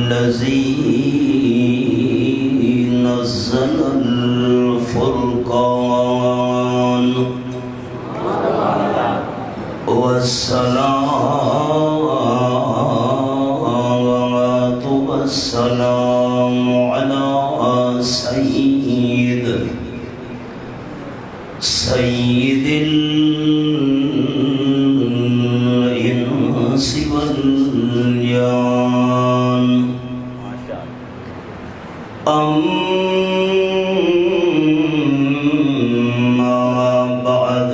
الذي نزل الفرقان والصلاة والسلام على سيد الإنس والجان أما بعد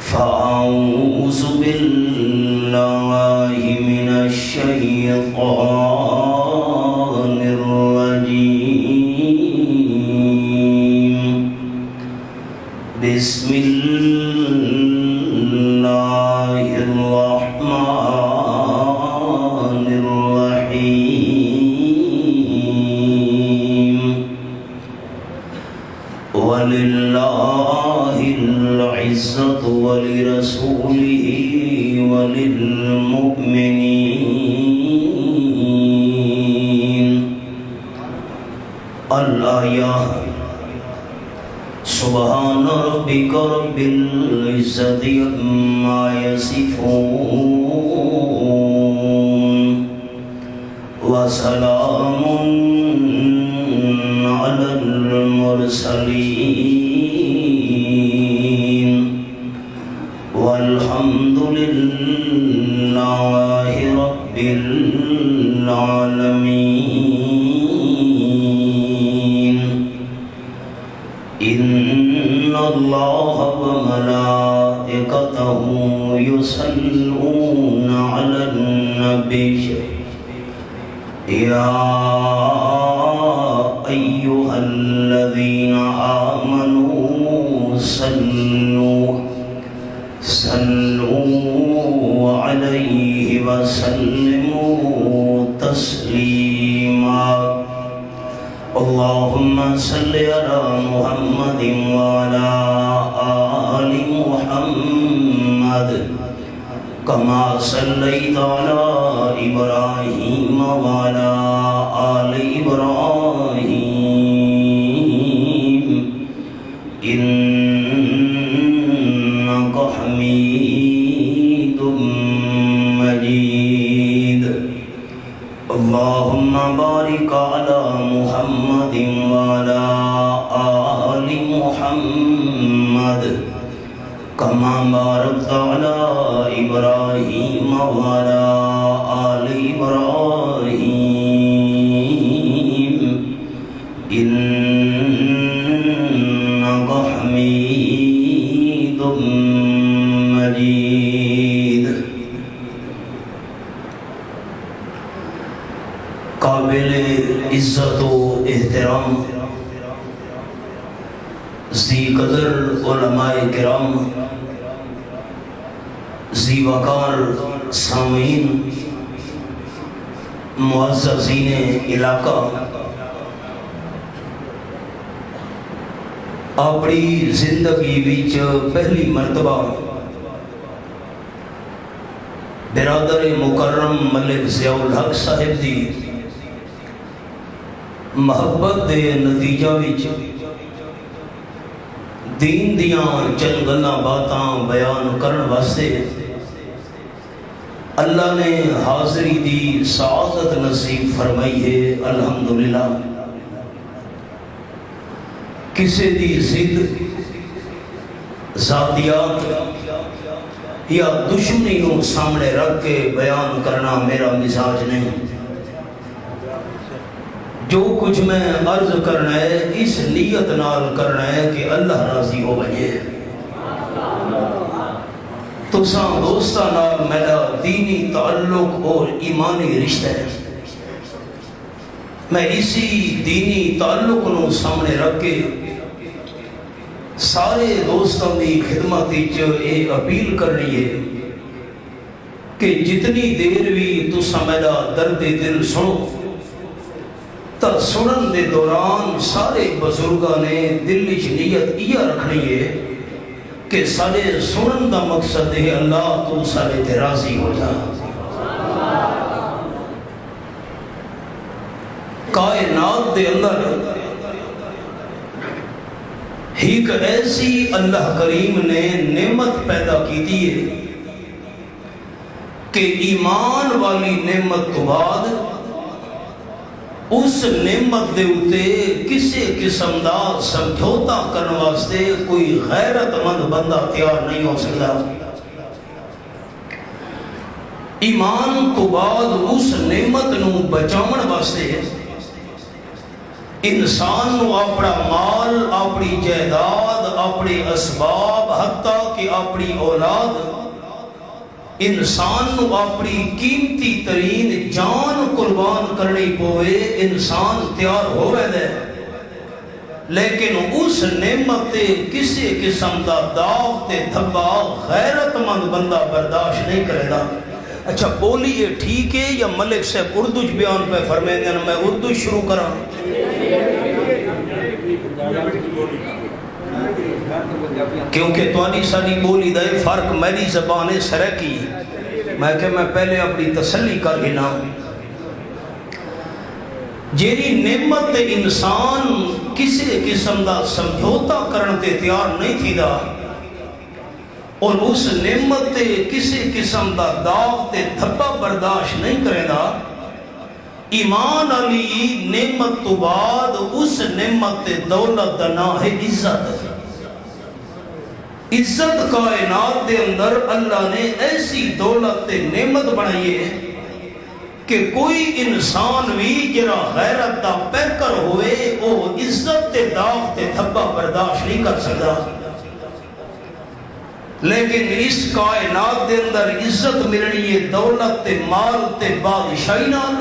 فأعوذ بالله من الشيطان الرجيم بسم الله الرحمن الرحيم ولله العزة ولرسوله وللمؤمنين. الآية. سبحان ربك رب العزة عما يصفون وسلام على المرسلين والحمد لله رب العالمين. إن الله وملائكته يصلون على النبي يا أيها الذين آمنوا صلوا عليه وسلموا تسليما. اللهم صل على محمد وعلى آل محمد كما صليت على إبراهيم وعلى آل إبراهيم إنك حميد مجيد. اللهم بارك على محمد وعلى آل محمد كما باركت على إبراهيم وعلى آل إبراهيم إنك حميد مجيد. قابل عزت و احترام ذی قدر علماء کرام، ذی وقار سامعین، معززین علاقہ، اپنی زندگی وچ پہلی مرتبہ برادر مکرم ملک ضیاء الحق صاحب دی محبت دے نتیجہ وچ دین دیاں چند گلاں باتاں بیان کرن واسطے اللہ نے حاضری دی سعادت نصیب فرمائی ہے. الحمدللہ. کسی دی ضد، ذاتیات یا دشمنی کو سامنے رکھ کے بیان کرنا میرا مزاج نہیں. جو کچھ میں عرض کرنا ہے اس نیت نال کرنا ہے کہ اللہ راضی ہو بھئیے. تساں دوستاں نال میرا دینی تعلق اور ایمانی رشتہ ہے. میں اسی دینی تعلق کو سامنے رکھ کے سارے دوستوں کی خدمت یہ اپیل کرنی ہے کہ جتنی دیر بھی تساں میرا درد دل سنو تو سنن دے دوران سارے بزرگاں نے دل وچ نیت یہ رکھنی ہے کہ سارے سنن دا مقصد ہے اللہ تو سارے تے راضی ہو جا. کائنات دے اندر ایک ایسی اللہ کریم نے نعمت پیدا کی ہے کہ ایمان والی نعمت تو بعد اس نعمت دے اتے کسی قسم دا سمجھوتا کرنے واسطے کوئی غیرت مند بندہ تیار نہیں ہو سکتا. ایمان تو بعد اس نعمت نو بچاون واسطے انسان نو اپنا مال، اپنی جائیداد، اپنے اسباب، حتیٰ کہ اپنی اولاد، انسان نو اپنی قیمتی ترین جان قربان کرنی پوے انسان تیار ہو رہے. لیکن اس نعمت تے کسی قسم دا داغ تے دھبا غیرت مند بندہ برداشت نہیں کرے گا. اچھا بولیے ٹھیک ہے یا ملک صاحب اردو بیان پہ فرمائیں گے؟ میں اردو شروع کراں. کیونکہ توانی ساری بولی دا فرق میری زبان سرکی میں پہلے اپنی تسلی کر گنا. جیری نعمت انسان کسی قسم دا سمجھوتا کرن تے تیار نہیں تھی دا اور اس نعمت تے کسی قسم دا داغ تے دھبا برداشت نہیں کرے دا. ایمان علی نعمت تو بعد اس نعمت تے دولت دا نام ہے عزت. عزت کائنات دے اندر اللہ نے ایسی دولت تے نعمت بنائی ہے کہ کوئی انسان بھی جرا غیرت دا پیکر ہوئے وہ عزت تے داغ تے دھبا برداشت نہیں کر سکتا. لیکن اس کائنات دے اندر عزت ملنی ہے دولت تے مال تے بادشاہی نال.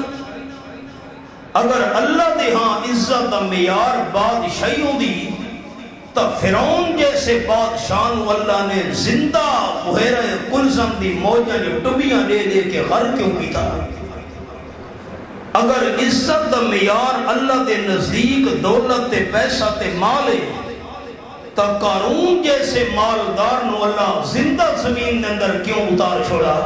اگر اللہ دے ہاں عزت دا معیار بادشاہیوں دی تو فرعون جیسے بادشاہ اللہ نے زندہ بحیرہ کلزم دی موجہ جو ٹبیاں دے دے کے غرق کیوں کی تھا. اگر عزت دا معیار اللہ دے نزدیک دولت تے پیسہ تے مال ہے تو قارون جیسے مالدار نو اللہ زندہ زمین دے اندر کیوں اتار چھوڑا.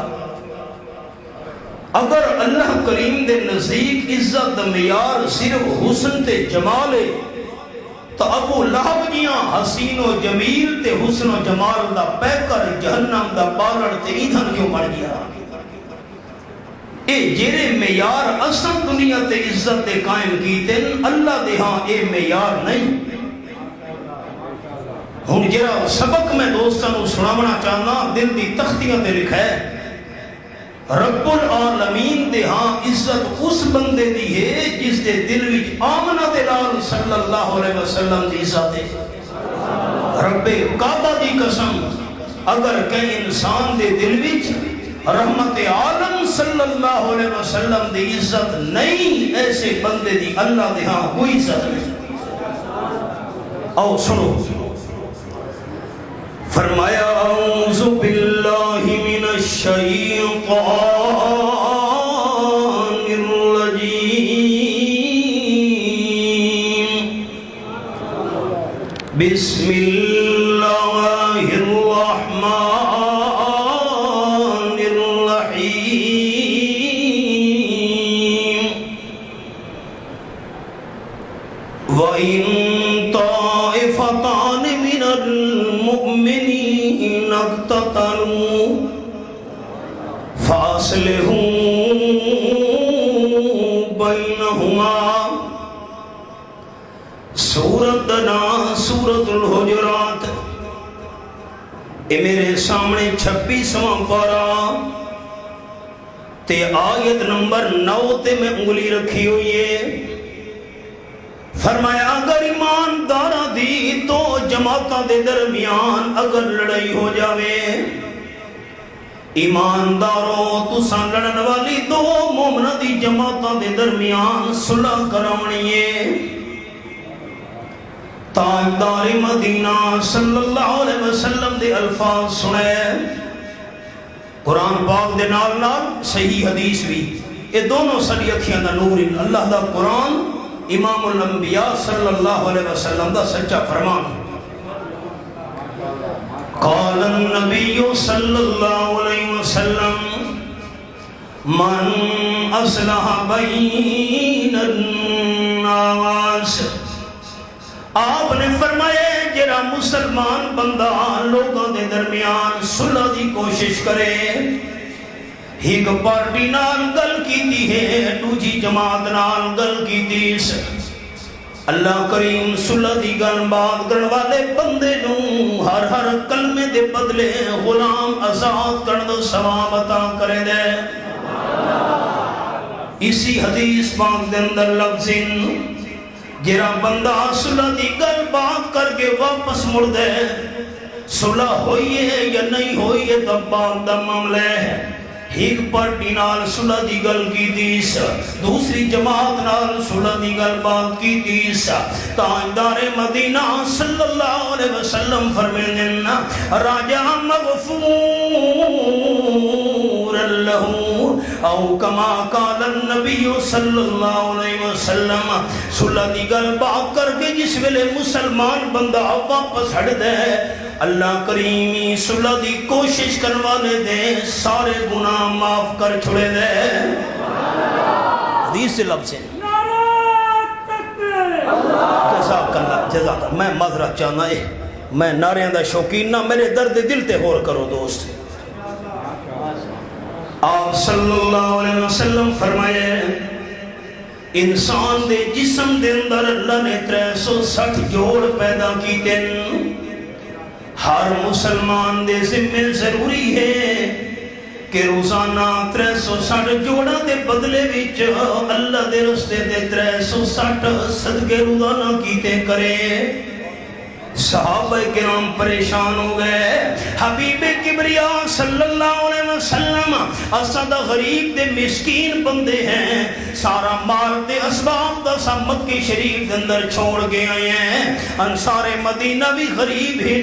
اگر اللہ کریم دے نزدیک عزت دا معیار صرف حسن تے جمال ہے تو ابو لہب جیاں حسین و جمیل تے حسن و جمال دا پیکر جہنم دا بالڑ تے ایندھن کیوں بن گیا. اے جیرے معیار اصل دنیا تے عزت تے قائم کیتے اللہ دے ہاں اے معیار نہیں. ہن جرا سبق میں دوستاں سناونا چاہنا دل دی تختیاں تے لکھا ہے رب العالمین دے ہاں عزت اس بندے دی ہے جس دے دل وچ آمنہ دلال صلی اللہ علیہ وسلم دی عزت ہے. رب کعبہ دی قسم اگر کئی انسان دے دل وچ رحمت عالم صلی اللہ علیہ وسلم دی عزت نہیں ایسے بندے دی اللہ دے ہاں کوئی عزت نہیں. آؤ سنو فرمایا اعوذ باللہ من الشیطان الرجیم بسم اللہ الرحمن الرحیم وَإِن طَائِفَتَانِ مِنَ الْمُؤْمِنِينَ اقْتَتَلُوا فَأَصْلِحُوا بَيْنَهُمَا. سورت نا سورت الحجرات اے میرے سامنے 26واں پارہ تے آیت نمبر 9 تے میں انگلی رکھی ہوئی ہے. فرمایا اگر ایماندارہ دی تو جماعتاں دے درمیان اگر لڑائی ہو جاوے ایمانداروں تساں لڑن والی دو مومنہ دی جماعتاں دے درمیان صلح کراونی ہے. تاجدار مدینہ صلی اللہ علیہ وسلم دے الفاظ سنے قرآن پاک دے نال نال صحیح حدیث بھی یہ دونوں ساری اکھیاں دا نور اللہ دا قرآن امام الانبیاء صلی اللہ علیہ وسلم دا سچا فرمان. قال النبی صلی اللہ علیہ وسلم من اصلح بین الناس، آپ نے فرمایا جڑا مسلمان بندہ لوگوں دے درمیان صلح دی کوشش کرے، ایک پارٹی نال گل کیتی ہے دوجی جماعت نال گل کیتی سے، اللہ کریم صلح دی گل بات کرن والے بندے نوں ہر ہر کلمے دے بدلے غلام آزاد کرن دا ثواب عطا کرے دے۔ اسی حدیث پاک دے اندر لفظ جڑا بندہ صلح دی گل بات کر کے واپس مڑ دے، صلح ہوئی ہے یا نہیں ہوئی ہے تو بعد دا معاملہ ہے۔ ایک پارٹی نال صلح دی گل کی دیس، دوسری جماعت نال صلح دی گل بات کی دیس، تاجدار مدینہ صلی اللہ علیہ وسلم فرمائیں راجع مغفور لہو او کما قال النبی صلی اللہ علیہ وسلم، صلح دی گل بات کر کے جس ویلے مسلمان بندہ واپس ہٹ دے، اللہ کریمی صلح دی کوشش کروانے دے سارے گناہ معاف کر چھوڑے دے۔ حدیث سے لفظ ہے جزاک اللہ جزاک اللہ۔ میں معذرت چاہنا ہے، میں نعرے دا شوقین نہ، میرے درد دل تے غور کرو دوست۔ آپ صلی اللہ علیہ وسلم فرمائے انسان دے جسم دے اندر اللہ نے 360 جوڑ پیدا کیتے، ہر مسلمان دے ذمہ ضروری ہے کہ روزانہ 360 جوڑا دے بدلے وچ اللہ دے رستے دے 360 صدقے روزانہ کیتے کرے۔ صحابہ کرام پریشان ہو گئے، حبیب کبریا صلی اللہ علیہ وسلم اسد غریب دے مسکین بندے ہیں، سارا مال دے اسباب دا سب مکہ شریف دے اندر چھوڑ کے آئے ہیں، انصار مدینہ بھی غریب ہیں،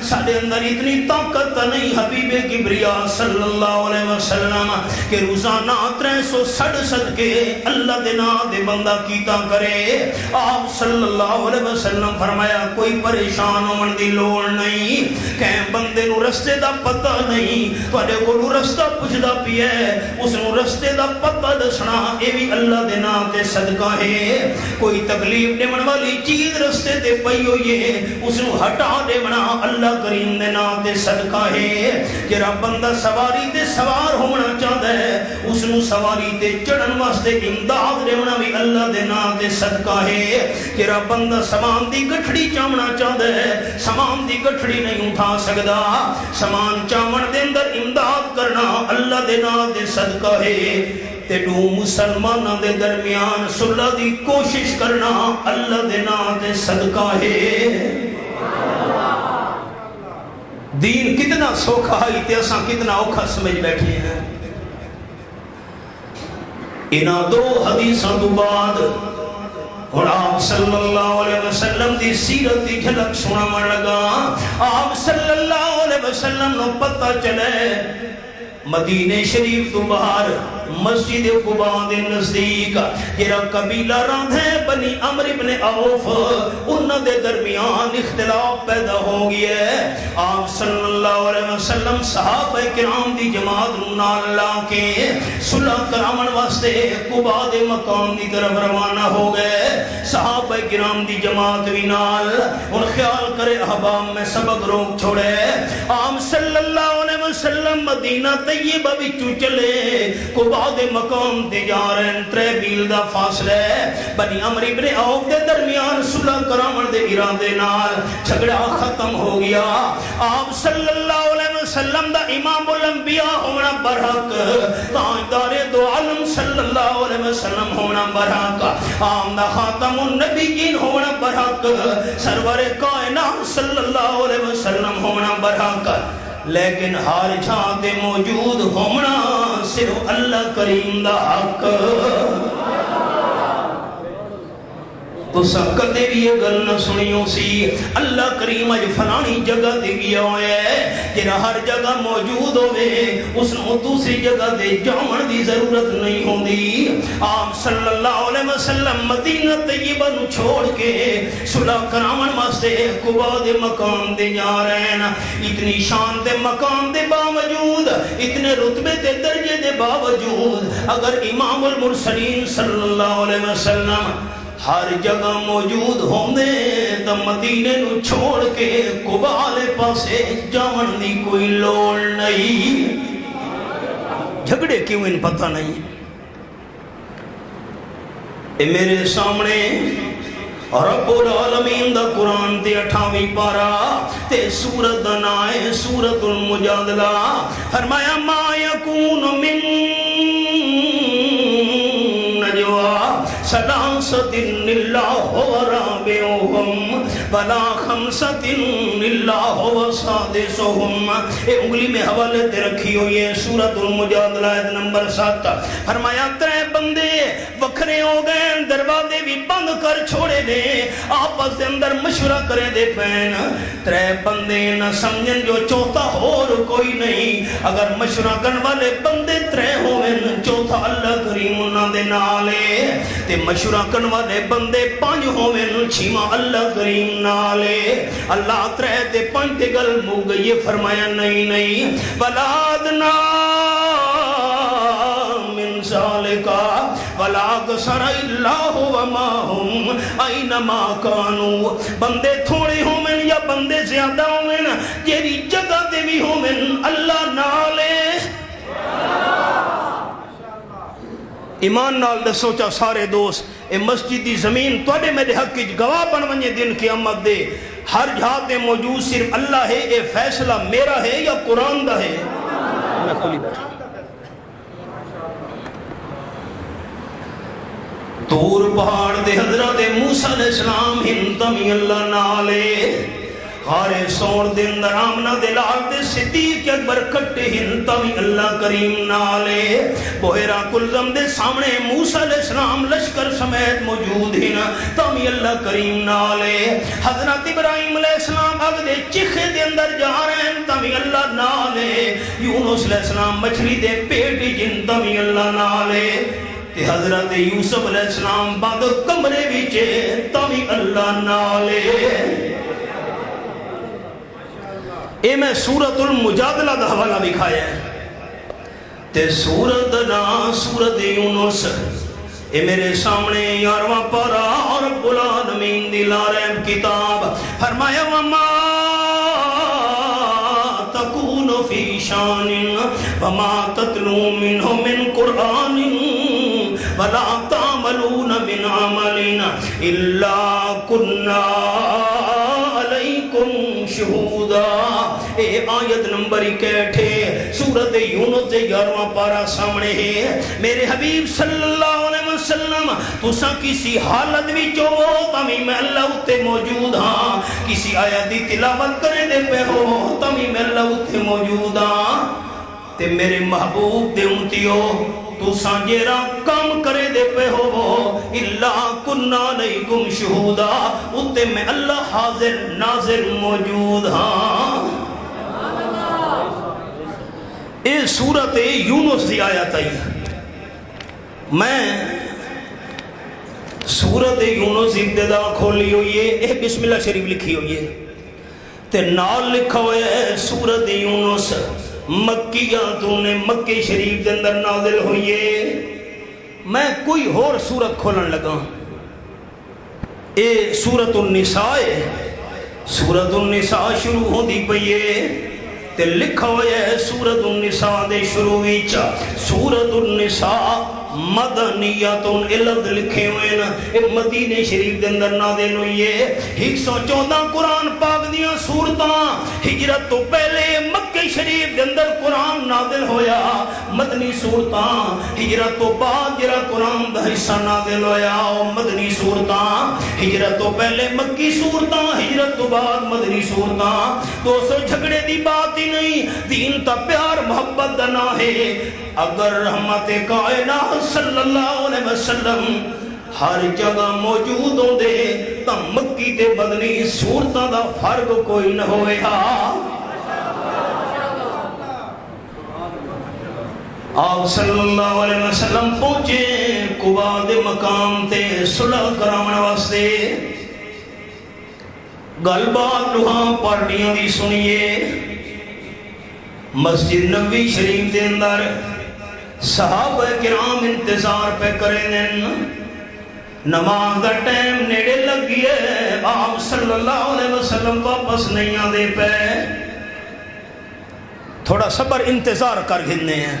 سارے اندر اتنی طاقت نہیں حبیب کبریا صلی اللہ علیہ وسلم کہ روزانہ 360 صدقے اللہ دے نام دے بندہ کیتا کرے۔ آپ صلی اللہ علیہ وسلم فرمایا کوئی پریشان ہونے دی لوڑ نہیں، کہ بندے نو رستے دا پتہ نہیں، تواڈے کولوں رستہ پوچھدا پیا ہے، اس نو رستے دا پتہ دسنا اے بھی اللہ دے نام تے صدقہ ہے۔ کوئی تکلیف دیون والی چیز رستے تے پئی ہوئی ہے، اس نو ہٹا دیونا اللہ کریم دے نام تے صدقہ ہے۔ جڑا بندہ سواری تے سوار ہونا چاہتا ہے، اس نو سواری تے چڑھن واسطے امداد دیونا بھی اللہ دے نام تے صدقہ ہے۔ جڑا بندہ سامان دی گٹھڑی چاونا چاہتا ہے، سامان دی گٹھڑی نہیں اٹھا سکدا، سامان چاون دے اندر امداد کرنا اللہ دے نام دے صدقہ ہے۔ تے دو مسلمانوں دے درمیان صلح دی کوشش کرنا اللہ دے نام دے صدقہ ہے۔ دین کتنا سوکھا ہے تے اساں کتنا اوکھا سمجھ بیٹھے ہیں۔ انہاں دو حدیثاں تو بعد اور آپ صلی اللہ علیہ وسلم دی سیرت دی جھلک سناون لگا۔ آپ صلی اللہ علیہ وسلم نو پتہ چلے مدینہ شریف تو باہر مسجد قباء دے نزدیک جڑا قبیلہ رہندا ہے بنی عمرو ابن عوف، انہاں دے درمیان اختلاف پیدا ہو گیا ہے۔ آپ صلی اللہ علیہ وسلم صحابہ کرام دی جماعت نال لا کے صلح کراون واسطے قباء دے مقام دی طرف روانہ ہو گئے۔ صحابہ کرام دی جماعت بھی نال، اور خیال کرے احباب میں سبق روک چھوڑے۔ آپ صلی اللہ علیہ وسلم مدینہ طیبہ وچوں چلے، قباء دے مقام تے جا رہے ہیں، 3 میل دا فاصلہ ہے۔ بنی عمرو ابن عوف دے درمیان صلح کراون دے ارادے نال جھگڑا ختم ہو گیا۔ آپ صلی اللہ علیہ وسلم دا امام الانبیاء ہونا برحق، تاجدار دو عالم صلی اللہ علیہ وسلم ہونا برحق، عام دا خاتم النبیین ہونا برحق، سرور کائنات صلی اللہ علیہ وسلم ہونا برحق، لیکن ہر جہاں تے موجود ہونا صرف اللہ کریم دا حق۔ تو کدے بھی یہ گل نہ سنیوں سی اللہ کریم اج فلانی جگہ تے گیا ہویا ہے، جڑا ہر جگہ موجود ہوئے اس نو دوسری جگہ تے جاون دی ضرورت نہیں ہوندی۔ آپ صلی اللہ علیہ وسلم مدینہ طیبہ نو چھوڑ کے صلح کراون واسطے قبا دے مقام دے جا رہے ہیں. اتنی شان دے مقام دے باوجود, اتنے رتبے دے درجے دے باوجود, اگر امام المرسلین صلی اللہ علیہ وسلم ہر جگہ موجود ہوندے تو مدینے نو چھوڑ کے قبا والے پاسے جاون دی کوئی لوڑ نہیں. جھگڑے کیوں ان پتہ نہیں. اے میرے سامنے رب العالمین دا قرآن تے 28ویں پارا تے سورت دا نام ہے سورت المجادلہ. فرمایا ما یکون من نجوا ثلاثۃ الا هو رابعهم ولا خمسۃ الا هو سادسهم. اے انگلی میں حوالے تے رکھی ہوئی ہے سورت المجادلہ آیت نمبر 7. فرمایا ترے بندے وکھرے ہو گئے, دروازے بھی بند کر چھوڑے دے, آپس دے اندر مشورہ کرے دے پین. ترے بندے نہ سمجھن جو چوتھا اور کوئی نہیں. اگر مشورہ کرن والے بندے ترے ہوئے, چوتھا اللہ کریم انہاں دے نالے, تے مشورہ کرن والے بندے 5 ہوئے, 6واں اللہ کریم نالے. اللہ ترے تے 5 تے گل مو گئی. فرمایا نہیں ولادنا من ذالکا ولا اکثر الا هو معهم اینما کانوا. بندے تھوڑے ہومن یا بندے زیادہ ہومن, جیڑی جگہ دے بھی ہومن اللہ نالے. ایمان نال دسو چا سارے دوست, اے مسجد دی زمین توڑے میرے حق کی گواہ بن ونجے دن قیامت دے. ہر جہاں موجود صرف اللہ ہے. اے فیصلہ میرا ہے یا قرآن دا ہے؟ میں کھولی بیٹھا. طور پہاڑ دے حضرت موسیٰ علیہ السلام ہندمی اللہ نالے, غار سور دے اندر آمنہ دے لال دے صدیق اکبر کٹے ہندمی اللہ کریم نالے. بحیرہ کلزم دے سامنے موسیٰ علیہ السلام لشکر سمیت موجود ہیں تمی اللہ کریم نالے. حضرت ابراہیم علیہ السلام اگ دے چکھے دے اندر جا رہے ہیں تمی اللہ نالے. یونس علیہ السلام مچھلی دے پیٹ جن تمی اللہ نالے. تے حضرت یوسف علیہ السلام بعد کمرے بیچے تمی اللہ نالے. اے میں سورت المجادلہ دا حوالہ بکھایا ہے. تے سورت نا سورت یونس. اے میرے سامنے 11واں پارا اور رب العالمین دی لارب کتاب. فرمایا وما تکون فی شان وما تتلو منہ من قرآن ولا تعملون من عملنا الا كنا علیکم شہودا. اے آیت نمبر 61 سورت یونس دے 11واں پارا سامنے ہے. میرے حبیب صلی اللہ علیہ وسلم تساں کسی حالت بھی جو تمی میں اللہ اتے موجود ہاں. کسی آیت دی تلاوت کرے دے پہ ہو تمی میں اللہ اتے موجود ہاں. تے میرے محبوب دے امتیو تساں جیرا کام کرے دے پہ ہو اللہ کننا علیکم شہودا, اتے میں اللہ حاضر ناظر موجود ہاں. اے سورت یونس دی آیت آئی. میں سورت یونس ابتدا کھولی ہوئی ہے. اے بسم اللہ شریف لکھی ہوئی ہے تے نال لکھا ہوئے ہے سورت یونس مکیہ تو نے مکہ شریف دے اندر نازل ہوئی ہے. میں کوئی اور سورت کھولن لگا. اے سورت النساء ہے. سورت النساء شروع ہو دی پئی ہے تے لکھا ہویا ہے سورت النساء دے شروع وچ سورت النساء مدنیاتن الد لکھے ہوئے نا. اے مدینہ شریف دے اندر نازل ہوئی ہے. 114 قرآن پاک دیاں سورتاں ہجرت تو پہلے مکہ شریف دے اندر قرآن نازل ہویا. مدنی سورتاں ہجرت تو بعد جڑا قرآن دا حصہ نازل ہویا او مدنی سورتاں. ہجرت تو پہلے مکی سورتاں, ہجرت تو بعد مدنی سورتاں. دوستو جھگڑے دی بات ہی نہیں, دین تا پیار محبت دا نہ ہے. اگر رحمت کائنات صلی اللہ علیہ وسلم ہر جگہ موجود ہوں دے تا مکی تے مدنی صورتاں دا فرق کوئی نہ ہوئے ہاں. آپ صلی اللہ علیہ وسلم پہنچے قبا دے مقام تے صلح کراون واسطے گل بات لوہاں پارٹیاں دی سنیے مسجد نبوی شریف دے اندر صحابہ کرام انتظار پہ کریں نماز دا ٹائم نیڑے لگی ہے آپ صلی اللہ علیہ وسلم واپس نہیں آدھے پہ تھوڑا صبر انتظار کر گھنے ہیں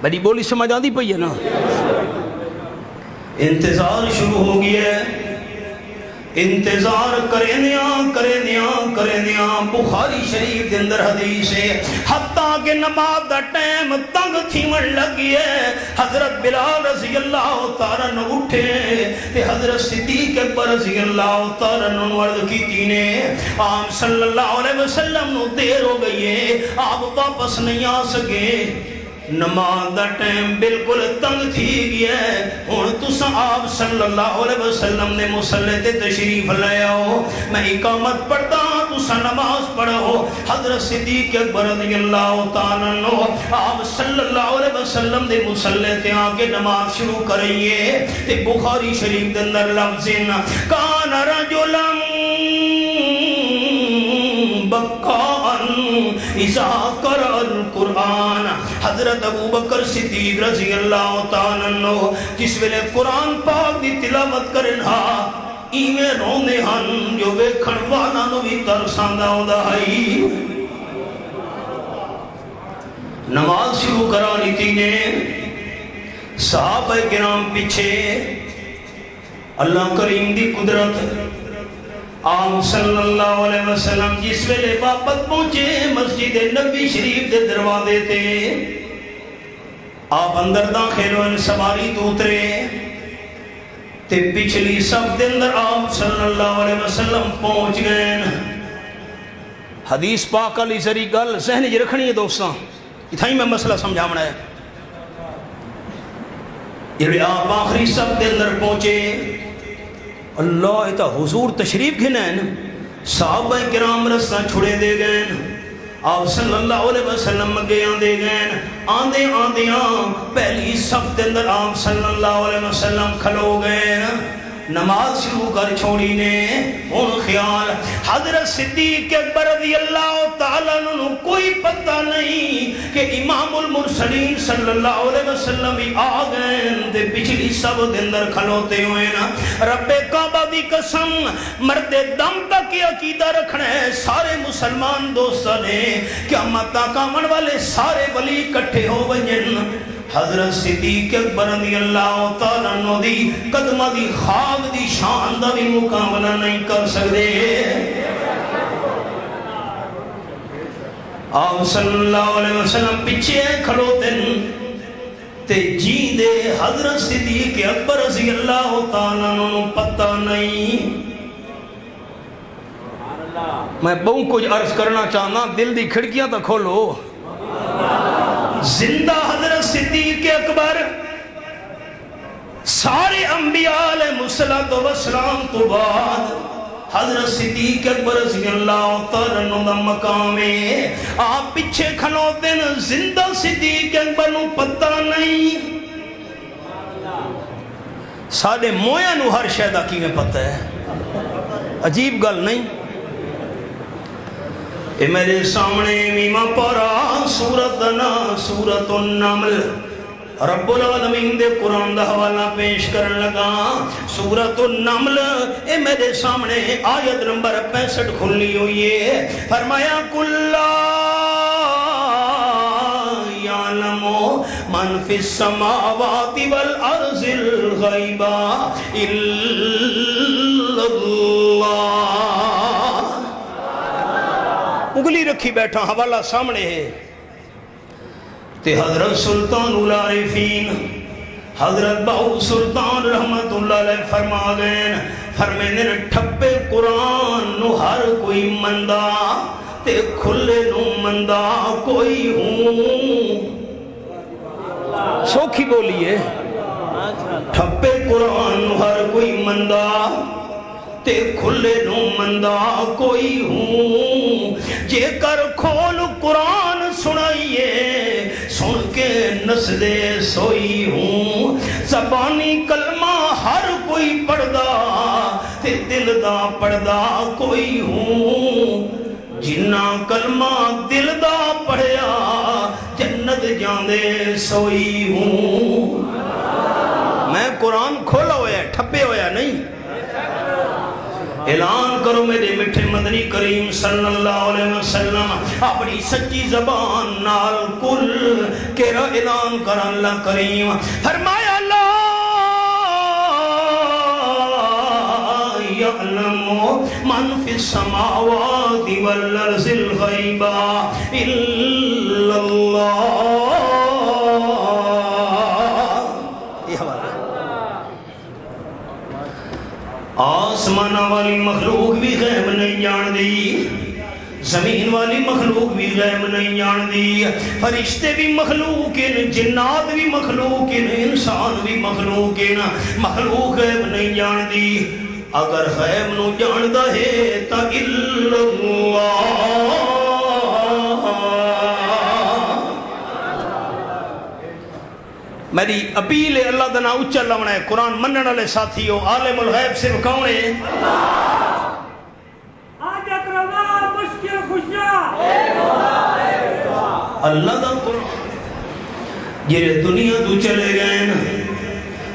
بڑی بولی سمجھ آدھی پئی ہے نا انتظار شروع ہو گیا ہے انتظار کریں دیاں بخاری شریف کے اندر حدیث ہے حتیٰ کہ نماز دا ٹائم تنگ تھیمن لگی ہے حضرت بلال رضی اللہ تعالیٰ نے اٹھے تے حضرت صدیق اکبر رضی اللہ تعالیٰ نے عرض کی تینے آپ صلی اللہ علیہ وسلم نو دیر ہو گئی ہے آپ واپس نہیں آ سکے نماز دا ٹائم بالکل تنگ تھی گیا ہے ہن تساں آپ صلی اللہ علیہ وسلم نے مصلی تے تشریف لے آؤ میں اقامت پڑھتا تساں نماز پڑھو حضرت صدیق اکبر رضی اللہ تعالیٰ عنہ آپ صلی اللہ علیہ وسلم نے مصلی تے آ کے نماز شروع کرئیے تے بخاری شریف دے اندر لفظ کان رجلا بکان اذا قرأ القرآن حضرت ابو بکر صدیق رضی اللہ تعالیٰ عنہ جس ویلے قرآن پاک دی تلاوت کرنا ایویں رونے ہن جو ویکھن والا نو بھی ترساندا ہوندا ہے نماز شروع کرانی تھی نے صحابہ کرام پیچھے اللہ کریم دی قدرت آپ صلی اللہ علیہ وسلم جس ویلے واپس پہنچے مسجد نبوی شریف دے دروازے تے آپ اندر داخل ہوئے سواری تو اترے تے پچھلی صف دے اندر آپ صلی اللہ علیہ وسلم پہنچ گئے حدیث پاک علی ذری گل ذہن جی رکھنی ہے دوستاں اتھائی میں مسئلہ سمجھامنا ہے یہ آپ آخری صف دے اندر پہنچے اللہ ایتا حضور تشریف گھنین صحابہ کرام رستہ چھڑے دے گئے آپ صلی اللہ علیہ وسلم گئے دے گئے آندیاں پہلی صف دے اندر آپ صلی اللہ علیہ وسلم کھلو گئے نماز شروع کر چھوڑی نے ان خیال حضرت صدیق اکبر رضی اللہ تعالیٰ عنہ کوئی پتہ نہیں کہ امام المرسلین صلی اللہ علیہ وسلم بھی آ گئے دے پچھلی سب دے اندر کھلوتے ہوئے نا رب کعبہ دی قسم مرد دم تک یہ عقیدہ رکھنا ہے سارے مسلمان دوستہ نے قیامت تک آمن والے سارے ولی کٹھے ہو وجن حضرت صدیق اکبر رضی اللہ تعالیٰ عنہ دی قدمہ دی خاک دی شان دا بھی مقابلہ نہیں کر سکتے آپ صلی اللہ علیہ وسلم پیچھے کھڑوتے تے جی دے حضرت صدیق اکبر رضی اللہ تعالیٰ عنہ پتہ نہیں میں بہت کچھ عرض کرنا چاہنا دل دی کھڑکیاں تو کھولو زندہ حضرت صدیق اکبر سارے انبیاء علیہ السلام تو بعد حضرت صدیق اکبر رضی اللہ تعالیٰ عنہ دا مقام ہے آپ پیچھے کھلوتے ہیں زندہ صدیق اکبر نو پتہ نہیں سارے مویا نو ہر شہدہ کی میں پتہ ہے عجیب گل نہیں اے میرے سامنے میمہ پارا سورت دنا سورت النمل رب العالمین دے قرآن دا حوالہ پیش کرن لگا سورت النمل اے میرے سامنے آیت نمبر 65 کھلی ہوئی ہے فرمایا کلا یعلمو من فی السماوات والارض الغیبہ الا اللہ اگلی رکھی بیٹھا حوالہ سامنے ہے تے حضرت سلطان العارفین حضرت باؤ سلطان رحمت اللہ علیہ فرما گئے فرمینے ٹھپے قرآن نو ہر کوئی مندہ تے کھلے نو مندہ کوئی ہوں سوکھی بولیے ٹھپے قرآن نو ہر کوئی مندہ تے کھلے نو مندہ کوئی ہوں جے کر کھول قرآن سنائیے سن کے نسلے سوئی ہوں زبانی کلمہ ہر کوئی پڑھدا تے دل دا پڑھدا کوئی ہوں جنہ کلمہ دل دا پڑھیا جنت جاندے سوئی ہوں میں قرآن کھولا ہویا ہے ٹھپے ہویا نہیں اعلان کرو میرے میٹھے مدنی کریم صلی اللہ علیہ وسلم اپنی سچی زبان نال کل کیرا اعلان کر اللہ کریم فرمایا لا یعلم من فی السماوات والارض الغیب الا اللہ آسمانہ والی مخلوق بھی غیب نہیں جان دی زمین والی مخلوق بھی غیب نہیں جان دی فرشتے بھی مخلوق ہیں جنات بھی مخلوق ہیں انسان بھی مخلوق ہیں مخلوق غیب نہیں جان دی اگر غیب نو جاندہ ہے تا الا اللہ میری اپیل ہے اللہ دنا اچھا لونا ہے قرآن منن والے ساتھیوں عالم الغیب صرف کون ہے اللہ دا قرآن جیرے دنیا تو چلے گئے نا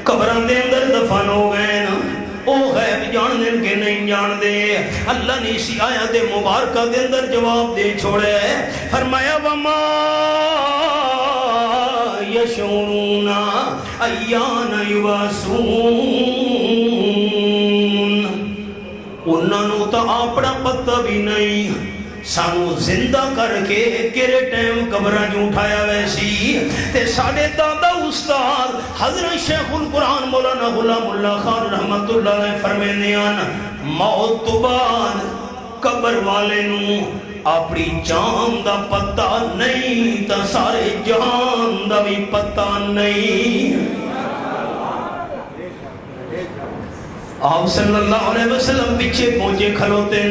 قبران دے اندر دفن ہو گئے نا او غیب جان دیں کہ نہیں جان دے اللہ نے اسی آیت مبارکہ دے اندر جواب دے چھوڑے فرمایا وما یشعرون ایان یبعثون انہاں نو تا اپنا پتہ بھی نہیں سانو زندہ کر کے کیرے ٹائم قبراں جو اٹھایا ویسی تے ساڑے دادا استاد حضرت شیخ القرآن مولانا غلام اللہ خان رحمت اللہ علیہ فرمیندیاں موت تو بعد قبر والے نو اپنی جان دا پتہ نہیں تا سارے جہان دا بھی پتہ نہیں آپ صلی اللہ علیہ وسلم پیچھے پہنچے کھلوتے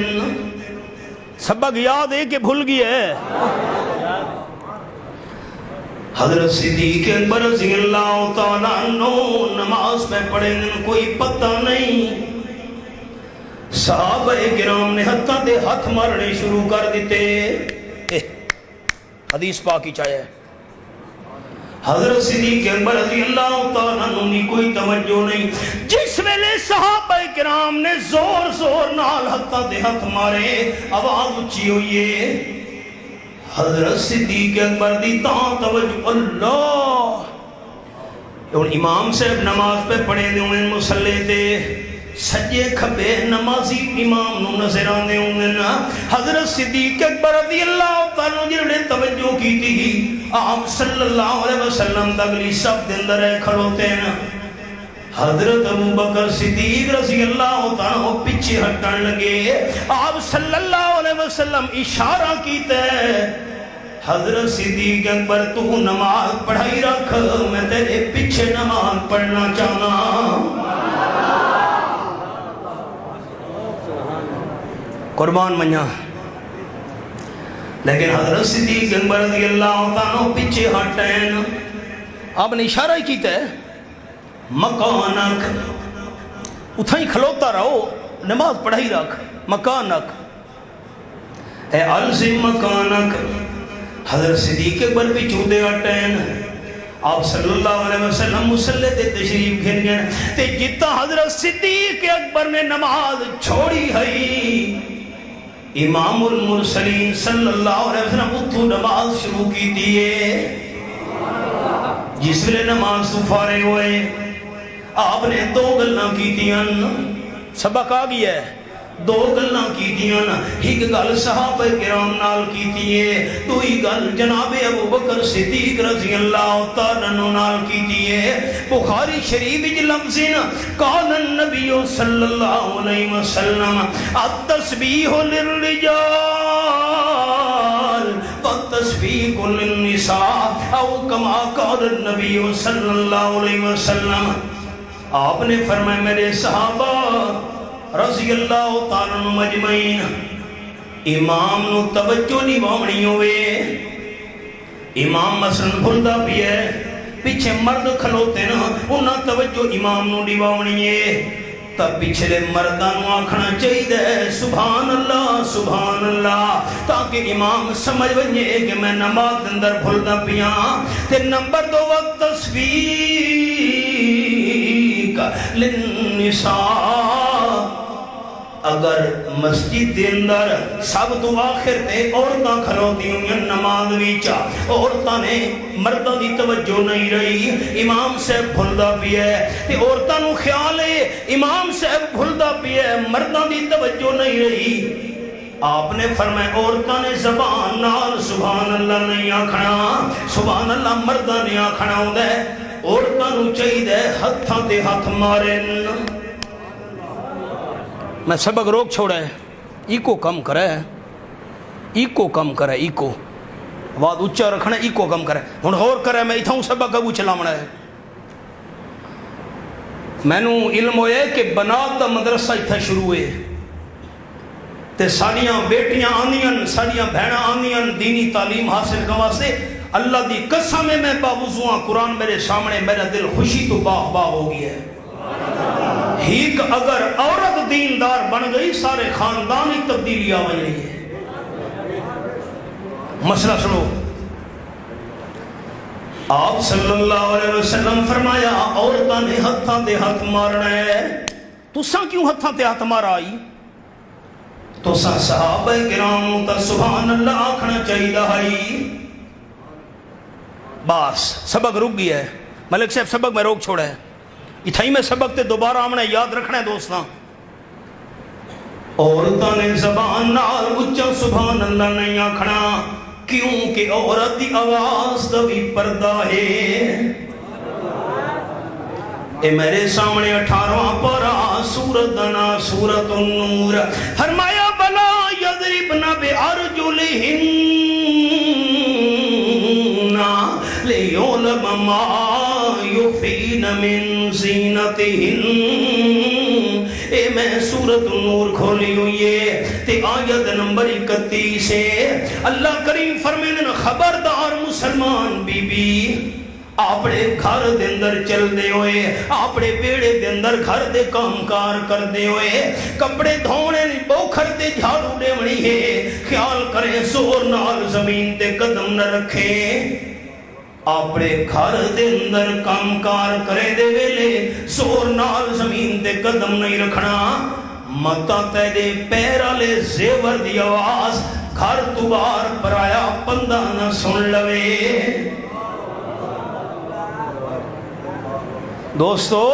سبق یاد ہے کہ بھول گئی ہے حضرت صدیق اکبر رضی اللہ تعالیٰ عنہ نماز میں پڑھیں کوئی پتہ نہیں صحابہ کرام نے ہتھاں دے ہاتھ مارنے شروع کر دیتے حدیث پاک کی چاہے حضرت صدیق اکبر رضی اللہ تعالیٰ عنہ نے کوئی توجہ نہیں جس ویلے صحابہ کرام نے زور زور نال ہتھاں دے ہاتھ مارے آواز اچھی ہوئی ہے حضرت صدیق اکبر دی تاں توجہ اللہ اور امام صاحب نماز پہ پڑھے دے انہیں مسلح تے سجے کھبے نمازی امام نو نظر آنے انہیں حضرت صدیق اکبر رضی اللہ تعالیٰ جنہوں نے توجہ کی تھی آپ صلی اللہ علیہ وسلم دگلی سب دندر ہے کھڑوتے ہیں حضرت ابو بکر صدیق رضی اللہ تعالیٰ پیچھے ہٹن لگے آپ صلی اللہ علیہ وسلم اشارہ کیتے ہیں حضرت صدیق اکبر تو نماز پڑھائی رکھ میں تیرے پیچھے نماز پڑھنا چاہنا قربان منیا لیکن حضرت صدیق اکبر رضی اللہ تعالیٰ پیچھے ہٹیں آپ نے اشارہ ہی کیتا ہے مکانک اتھائی کھلوتا رہو نماز پڑھائی رکھ مکانک اے الزم مکانک حضرت صدیق اکبر پیچھو دے ہٹیں آپ صلی اللہ علیہ وسلم مسلح دے تشریف گھن گئے تے جتا حضرت صدیق اکبر نے نماز چھوڑی ہے امام المرسلین صلی اللہ علیہ وسلم اتھو نماز شروع کی دیئے جس لئے نماز تو فارغ ہوئے آپ نے دو گلنا کی دیاں سبق آگئی ہے دو گلنا کی دیاں ایک گل صحابہ کرام نال کی دیئے دوئی گل جناب ابو بکر صدیق رضی اللہ تعالیٰ نال کی دیئے بخاری شریف جی لفظین قال النبی صلی اللہ علیہ وسلم التسبیح للرجال والتسبیح للنساء او کما قال النبی صلی اللہ علیہ وسلم آپ نے فرمایا میرے صحابہ رضی اللہ تعالیٰ مجمعین امام نو توجہ نہیں باؤنی ہوئے امام مثلا بھلدا بھی ہے پیچھے مرد کھلوتے نا انہاں توجہ امام نو دیواونی ہے تب پچھلے مردان آکھنا چاہیے سبحان اللہ تاکہ امام سمجھ بنجے کہ میں نماز اندر بھولنا پیاں تے نمبر 2 وقت تصفیق للنساء اگر مسجد دے اندر سب تو آخر تے عورتاں کھلوتی ہوئی نماز ویچا عورتاں نے مردہ دی توجہ نہیں رہی امام صاحب بھلدا بھی ہے تے عورتاں نو خیال ہے امام صاحب بھلدا بھی ہے مردہ دی توجہ نہیں رہی آپ نے فرمایا عورتاں نے زبان نال سبحان اللہ نہیں آکھنا سبحان اللہ مردہ نہیں آکھنا ہوندہ ہے عورتاں نو چاہیے ہتھاں تے ہاتھ مارن میں سبق روک چھوڑا ہے ایکو کم کرے ایکو کم کرے ایکو آواز اچھا رکھنا ایکو کم کرے ہن غور کرے میں اتھاؤں سبق ابو چلاونا ہے میں نو علم ہوئے کہ بنات مدرسہ اتھا شروع ہوئے تے ساڑیاں بیٹیاں آنیاں ساڑیاں بھیڑاں آنیاں دینی تعلیم حاصل کروا سے اللہ دی قسم میں باوضوعاں قرآن میرے سامنے میرا دل خوشی تو باغ باغ ہو گئی ہے ہیک اگر عورت دیندار بن گئی سارے خاندانی تبدیلی آ رہی ہے مسئلہ سنو آپ صلی اللہ علیہ وسلم فرمایا عورتاں نے ہتھاں دے ہاتھ مارنا ہے تو ساں کیوں ہتھاں دے ہاتھ مارا آئی تو ساں صحابہ کرام تا سبحان اللہ آکھنا چاہیے دہائی بس سبق رک گیا ہے ملک صاحب سبق میں روک چھوڑا ہے اتھائی میں سبق تے دوبارہ آمنا یاد رکھنا ہے دوستاں عورتاں نے زبان نال اچھا سبحان اللہ نہیں آکھنا کیونکہ عورت دی آواز دا بھی پردہ ہے اے میرے سامنے 18واں پارہ سورت دنا سورت النور فرمایا بلا یضربن بارجلہن لیعلم ما یخفین من زینتہن اے میں سورت النور کھولی ہوئی ہے تے آیت نمبر 31 ہے اللہ کریم فرمائے خبردار مسلمان بی بی اپنے گھر دے اندر چل دے ہوئے اپنے بیڑے دے اندر گھر دے کام کار کر دے ہوئے کپڑے دھونے بوکھر دے جھاڑو دے منی ہے خیال کریں زور نال زمین دے قدم نہ رکھیں اپنے گھر دے اندر کام کار کرے دے ویلے زور نال زمین دے قدم نہیں رکھنا متا تے دے پیرا لے زیور دی آواز گھر تو بار پرایا پندہ نہ سن لوے دوستو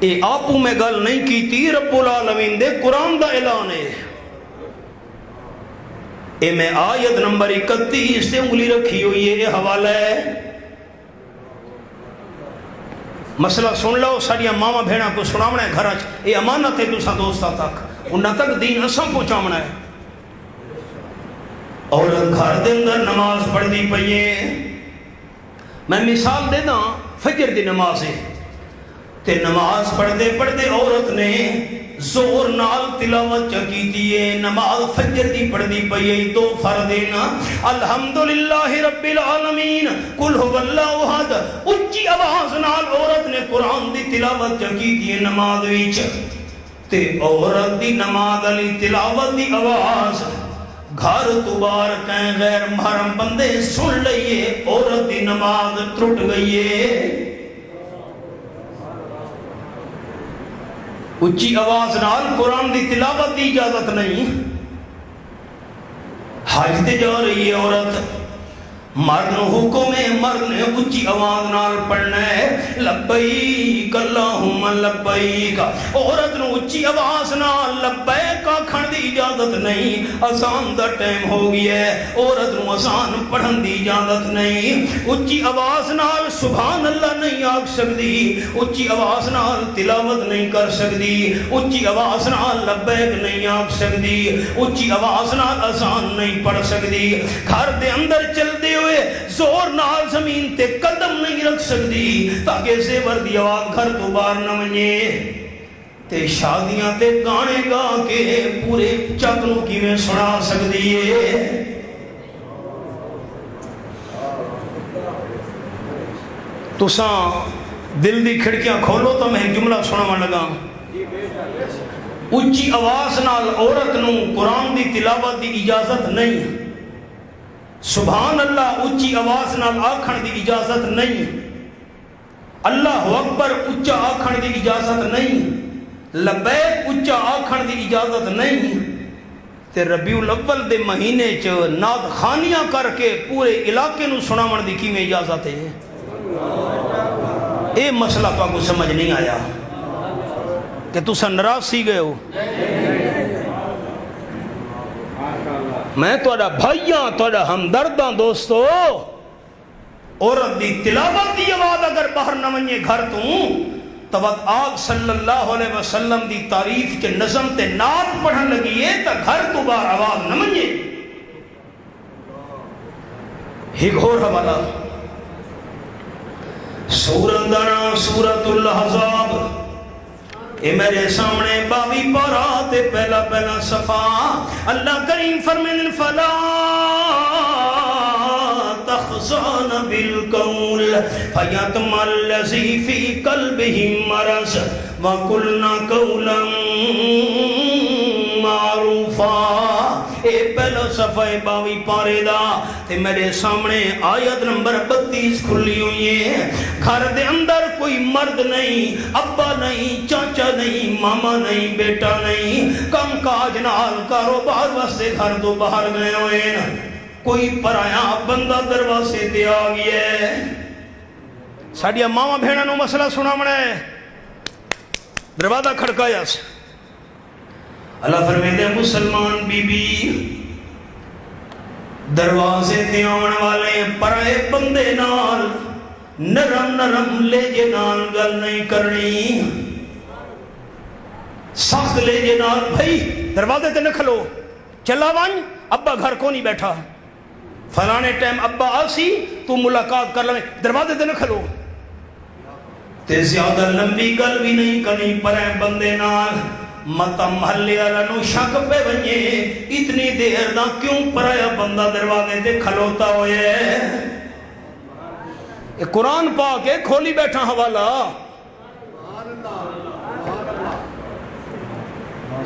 اے آپو میں گل نہیں کی تی رب العالمین دے قرآن دا اعلان ہے اے میں آیت نمبر 31 سے انگلی رکھی ہوئی ہے یہ حوالہ ہے مسئلہ سن لو ساڑیاں ماما بھیڑا کو سناونا ہے گھر اے امانت ہے دوسرا دوستہ تک انہاں تک دین اسم پہنچاونا ہے عورت گھر دے اندر نماز پڑھ دی پئیے میں مثال دے دا فجر دی نماز ہے تے نماز پڑھ دے عورت نے زور نال تلاوت چکی دیئے نماز فجر دی پڑھ دی پئیے دو فردینا الحمدللہ رب العالمین قل هو اللہ احد اچھی آواز نال عورت نے قرآن دی تلاوت چکی دیئے نماز ویچ تے عورت دی نماز علی تلاوت دی آواز گھر تو بار کہیں غیر محرم بندے سن لئیے عورت دی نماز ٹرٹ گئیے اچھی آواز نال قرآن دی تلاوت دی اجازت نہیں حج تے جا رہی ہے عورت مرد حکم ہے مرد نے اچھی آواز نال پڑھنا ہے لبیک اللہم لبیک عورت نے اچھی آواز نال لبیک آکھن دی اجازت نہیں اذان دا ٹائم ہو گیا ہے عورت نے اذان پڑھن دی اجازت نہیں اچھی آواز نال سبحان اللہ نہیں آکھ سکتی اچھی آواز نال تلاوت نہیں کر سکتی اچھی آواز نال لبیک نہیں آکھ سکتی اچھی آواز نال اذان نہیں پڑھ سکتی گھر دے اندر چل دے ہوئے زور نال زمین تے قدم نہیں رکھ سکتی تاکہ زیور دی آواز گھر تو باہر نہ منجے تے شادیاں تے گانے گا کے پورے چکلوں کی میں سنا سکتی ہے تساں دل دی کھڑکیاں کھولو تو میں ایک جملہ سناواں لگا. اچھی آواز نال عورت نو قرآن دی تلاوت دی اجازت نہیں. سبحان اللہ اچھی آواز نال آکھن دی اجازت نہیں. اللہ اکبر اچھا آکھن دی اجازت نہیں. لبیک اچھا آکھن دی اجازت نہیں. تے ربیع الاول دے مہینے چ نعت خانیاں کر کے پورے علاقے نو سناون دی کیویں اجازت ہے؟ اے مسئلہ تو کو سمجھ نہیں آیا کہ تسا ناراض سی گئے ہو. میں تہاڈا بھائیاں تہاڈا ہمدرداں دوستو. عورت دی تلاوت دی آواز اگر باہر نہ ونجے گھر تو آگ صلی اللہ علیہ وسلم دی تعریف کے نظم تے نعت پڑھن لگی ہے تو گھر تو باہر آواز نہ ونجے. ایک اور حوالہ سورت دانا سورت الاحزاب. اے میرے سامنے 22 پارہ تے پہلا صفحہ. اللہ کریم فرمائیں فلا تخضعن بالقول فیطمع الذی فی قلبہ مرض وقلن قولا معروفا. اے پہلا صفحہ 22 پارے دا تے میرے سامنے آیت نمبر 32 کھلی ہوئی ہے. گھر دے اندر کوئی مرد نہیں, ابا نہیں, چاچا نہیں, ماما نہیں, بیٹا نہیں, کم کاج نال کاروبار واسطے گھر تو باہر گئے ہوئے نا. کوئی پرایا بندہ دروازے تے آ گیا ہے. ساڈیاں ماواں بہناں نو مسئلہ سناونا ہے, دروازہ کھڑکایا سے. اللہ فرمائے مسلمان بی بی دروازے تے آن والے پرائے بندے نال نرم لہجے نال گل نہیں کرنی. سخت لہجے نال بھائی دروازے تے نہ کھلو, چلا ون ابا گھر کو نہیں بیٹھا, فلانے ٹائم ابا آسی تو ملاقات کر لیں, دروازے تے نہ کھلو. تے زیادہ لمبی گل بھی نہیں کرنی پرائے بندے نال. متا محلے والا نو شک پہ ونجے اتنی دیر دا کیوں پرایا بندہ دروازے تے کھلوتا ہوئے. قرآن پاک ہے کھولی بیٹھا حوالہ.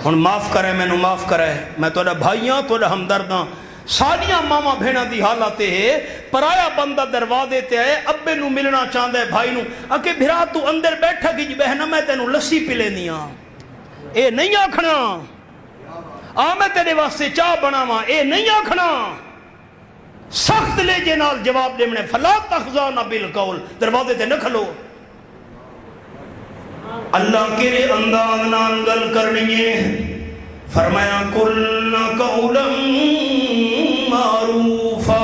ہن معاف کرے میں نو معاف کرے, میں تہاڈا بھائیاں تہاڈا ہمدرداں. ساڈیاں ماما بہناں دی حالت ہے پرایا بندہ دروازے تے آئے ابے نو ملنا چاہندا ہے بھائی نو اکے بھرا تو اندر بیٹھا گی بہنا میں تینوں لسی پلینی ہاں. اے نہیں آکھنا آ میں تیرے واسطے چاہ بناواں, اے نہیں آکھنا. سخت لہجے نال جواب دینے فلا تخضعن بالقول, دروازے تے نہ کھلو. اللہ کے انداز نال گل کرنی ہے. فرمایا قلنا قولا معروفا.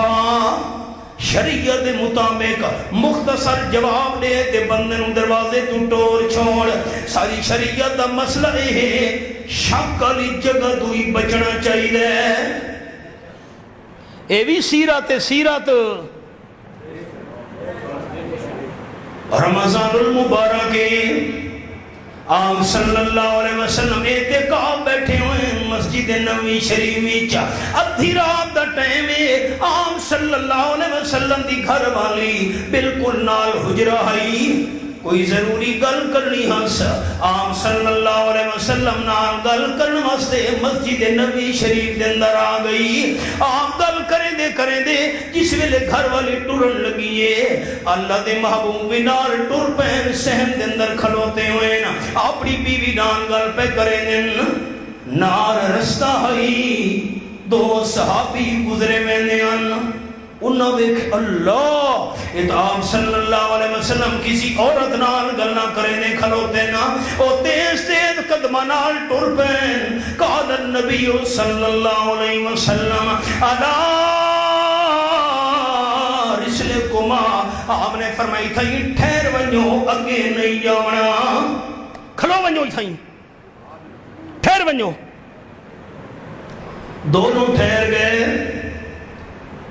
شریعت مطابق مختصر جواب دے تے بندے نو دروازے تو ٹور چھوڑ. ساری شریعت دا مسئلہ ہے شک والی جگہ تو ہی بچنا چاہیے. اے بھی سیرت رمضان المبارک آپ صلی اللہ علیہ وسلم اعتکاف بیٹھے ہوئے مسجد نبوی شریف وچ. ادھی رات دا ٹائم ہے. آپ صلی اللہ علیہ وسلم دی گھر والی بالکل نال حجرہ ہے. کوئی ضروری گل کرنی ہنس آپ صلی اللہ علیہ وسلم نال گل کرن واسطے مسجد نبوی شریف دے اندر آ گئی. آپ گل کریں دے جس ویلے گھر والی ٹرن لگی ہے اللہ دے محبوب نال ٹر پین صحن دے اندر کھلوتے ہوئے نا اپنی بیوی نال گل پہ کریں دن. نال رستہ ہے دو صحابی گزرے میں نے انہوں دیکھ اللہ اتعاب صلی اللہ علیہ وسلم کسی عورت نال گلنا کرنے کھلوتے نا او تیز قدمہ نال ٹر پین. قال النبی صلی اللہ علیہ وسلم الا رسلکما. آپ نے فرمائی تھا یہ ٹھہر ونجو اگے نہیں جانا, کھلو ونجو تھائیں ٹھہر ونجو. دونوں ٹھہر گئے.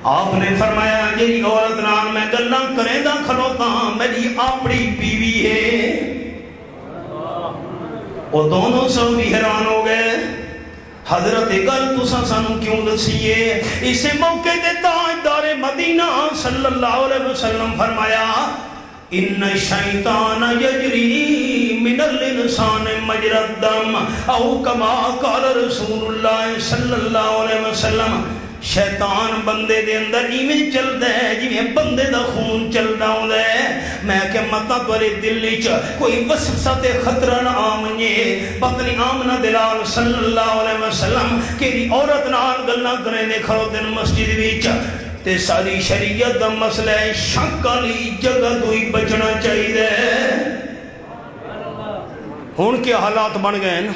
آپ نے فرمایا جی عورت نال میں گلنا کریں دا کھلوتا میری اپنی بیوی ہے. وہ دونوں سب بھی حیران ہو گئے. حضرت گل تساں سانو کیوں دسیے؟ اس موقع تے تاجدار مدینہ صلی اللہ علیہ وسلم فرمایا ان الشیطان یجری من الانسان مجری الدم او کما قال رسول اللہ صلی اللہ علیہ وسلم شیطان بندے دے اندر ایویں چلدا ہے جویں بندے دا خون چلدا ہوندا ہے. میں کہ متا تورے دل وچ کوئی وسوسہ تے خطرہ نہ آوے. پتنی آمنہ دلال صلی اللہ علیہ وسلم کیڑی عورت نال گلاں کرے نے کھڑوتے مسجد وچ تے ساری شریعت دا مسئلہ ہے شک والی جگہ تو ہی بچنا چاہیے. ہن کیا حالات بن گئے نا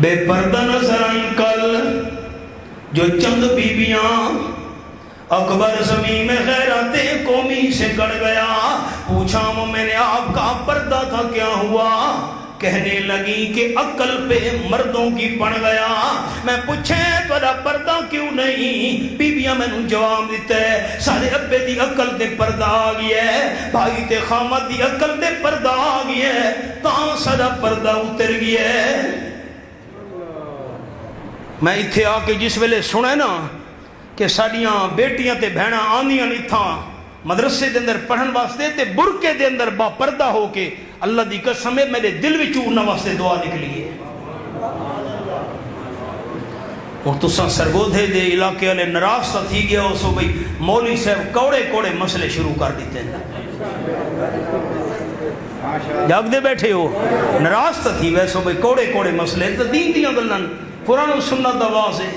بے پردہ نظر آئیں کل جو چند بیبیاں اکبر زمین میں غیرت قومی سے کڑ گیا. پوچھا میں نے آپ کا پردہ تھا کیا ہوا؟ کہنے لگی کہ عقل پہ مردوں کی پڑ گیا. میں پوچھے تھوڑا پردہ کیوں نہیں؟ بیبیاں میں نے جواب دیتا ہے سارے ابے دی عقل تے پردہ آ گیا ہے, بھائی تے خامت دی عقل تے پردہ آ گیا ہے, تاں سارا پردہ اتر گیا ہے. میں اتھے آ کے جس ویلے سنے نا کہ ساڑیاں بیٹیاں تے بہناں آندیاں نہیں تھا مدرسے دے اندر پڑھن واسطے تے برکے دے اندر با پردہ ہو کے, اللہ دی قسم ہے میرے دل وچ انہاں واسطے دعا نکلی ہے. اور تساں سرگودھے دے علاقے والے ناراض تا تھی گیا ہو سو بھئی مولوی صاحب کوڑے کوڑے مسئلے شروع کر دیتے ہیں. جاگ دے بیٹھے ہو ناراض تا تھی ویسو بھئی کوڑے کوڑے مسئلے تا دین دیاں گلن قرآن و سنت آواز ہے.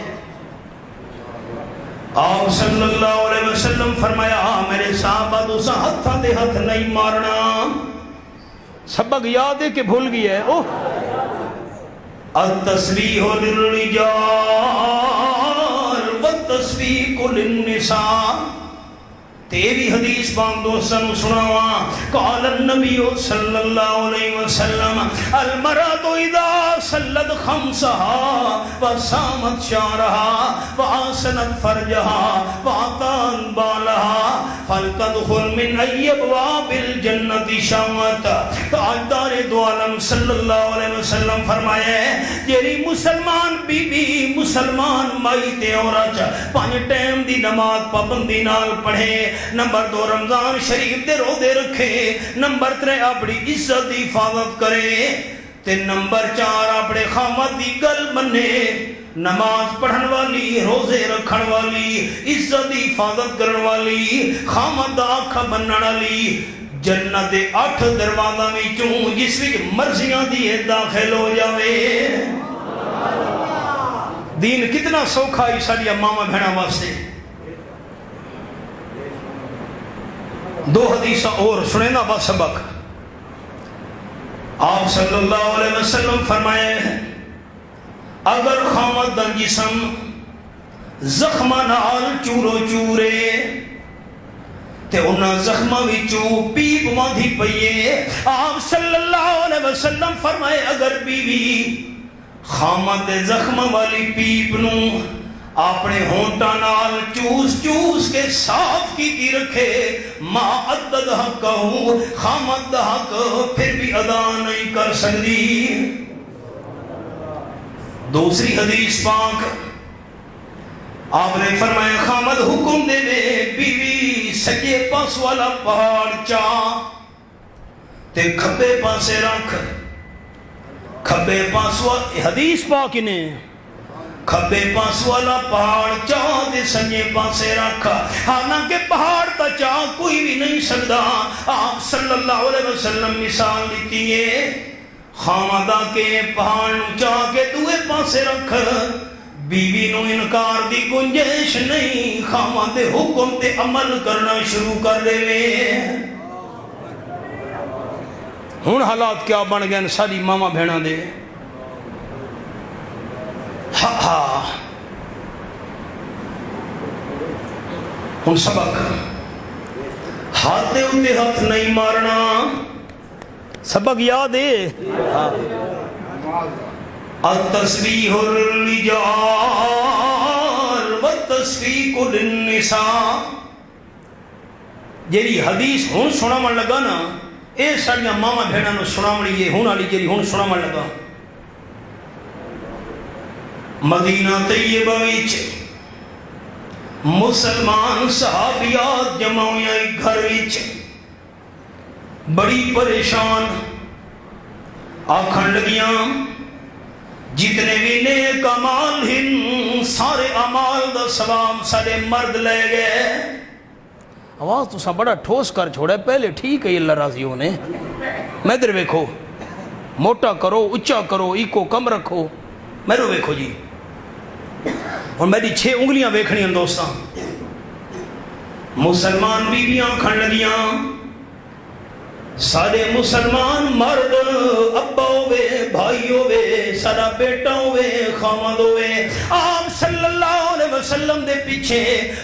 آپ صلی اللہ علیہ وسلم فرمایا میرے صحابہ دوسا ہتھا دے ہتھ نہیں مارنا. سبق یاد ہے کہ بھول گیا ہے. اوہ التسبیح للرجال والتسبیح للنساء. تیری حدیث بان دوستان سناوا. قال النبی صلی اللہ علیہ وسلم المرأة اذا صلت خمسها وصامت شعرها وآسنت فرجها وآتان بالها فلتدخل من ای ابواب الجنت شامت. تاجدار دو عالم صلی اللہ علیہ وسلم فرمایا ہے جیری مسلمان بی بی مسلمان مائی تے عورت پانچ ٹائم دی نماز پابندی نال پڑھے. نمبر 2 رمضان شریف دے روزے رکھے. نمبر 3 اپنی عزت دی حفاظت کرے. تے نمبر 4 اپنے خامت دی گل منے. نماز پڑھن والی, روزے رکھن والی, عزت دی حفاظت کرن والی, خامت دا آنکھ بنن والی جنت دے 8 دروازاں وچوں جس وچ مرضیاں دی داخل ہو جاوے. دین کتنا سوکھا ہے ساڈیاں ماواں بہناں واسطے. دو حدیثاں اور سنے نا با سبق. آپ صلی اللہ علیہ وسلم فرمائے اگر خامد دا جسم زخمہ نال چورو چورے تے انہاں زخمہ وچوں پیپ ماندھی پئیے. آپ صلی اللہ علیہ وسلم فرمائے اگر بیوی خامد دے زخمہ والی پیپ نو اپنے ہونٹا نال چوس چوس کے صاف کی رکھے ما عدد حق ہوں خامد دا حق پھر بھی ادا نہیں کر سکتی. دوسری حدیث پاک آپ نے فرمایا خامد حکم دے دے بیوی سجے پاس والا پہاڑ چاہ تے کھبے پاسے رکھ. کھبے پاس والا حدیث پاک نے کھبے پاس والا پہاڑ چاہ دے سجے پاسے رکھا. حالانکہ پہاڑ تا چاہ کوئی بھی نہیں سکتا. آپ صلی اللہ علیہ وسلم مثال دیتی ہے خامدہ کے پہاڑ چاہ کے دوے پاسے رکھ. بیوی نو انکار دی گنجائش نہیں. خامد حکم تے عمل کرنا شروع کر دے وے. ہن حالات کیا بن گئے ساری ماما بہناں دے. ہن سبق ہاتھ دے اتے ہاتھ نہیں مارنا. سبق یاد ہے. التسبیح للرجال والتسبیح للنساء. جیری حدیث ہن سناون لگا نا اے ساڈیاں ماما بہناں نو سناونی ہے. ہن والی جیری ہن سناون لگا مدینہ طیبہ وچ مسلمان صحابیات جمع ہوئی گھر وچ بڑی پریشان آکھن لگیاں جتنے بھی نیک اعمال ہیں سارے اعمال دا ثواب سارے مرد لے گئے. آواز تو سا بڑا ٹھوس کر چھوڑے پہلے ٹھیک ہے اللہ راضی ہونے میں در ویکھو موٹا کرو اچھا کرو ایکو کم رکھو میرو ویکھو جی اور میری 6 انگلیاں ویکھنیاں دوستاں. مسلمان بیویاں کھن لگیاں سارے مسلمان مرد ابا ہوئے بھائی ہوئے سارا بیٹا ہوئے خامد ہوئے آپ صلی اللہ علیہ وسلم دے پیچھے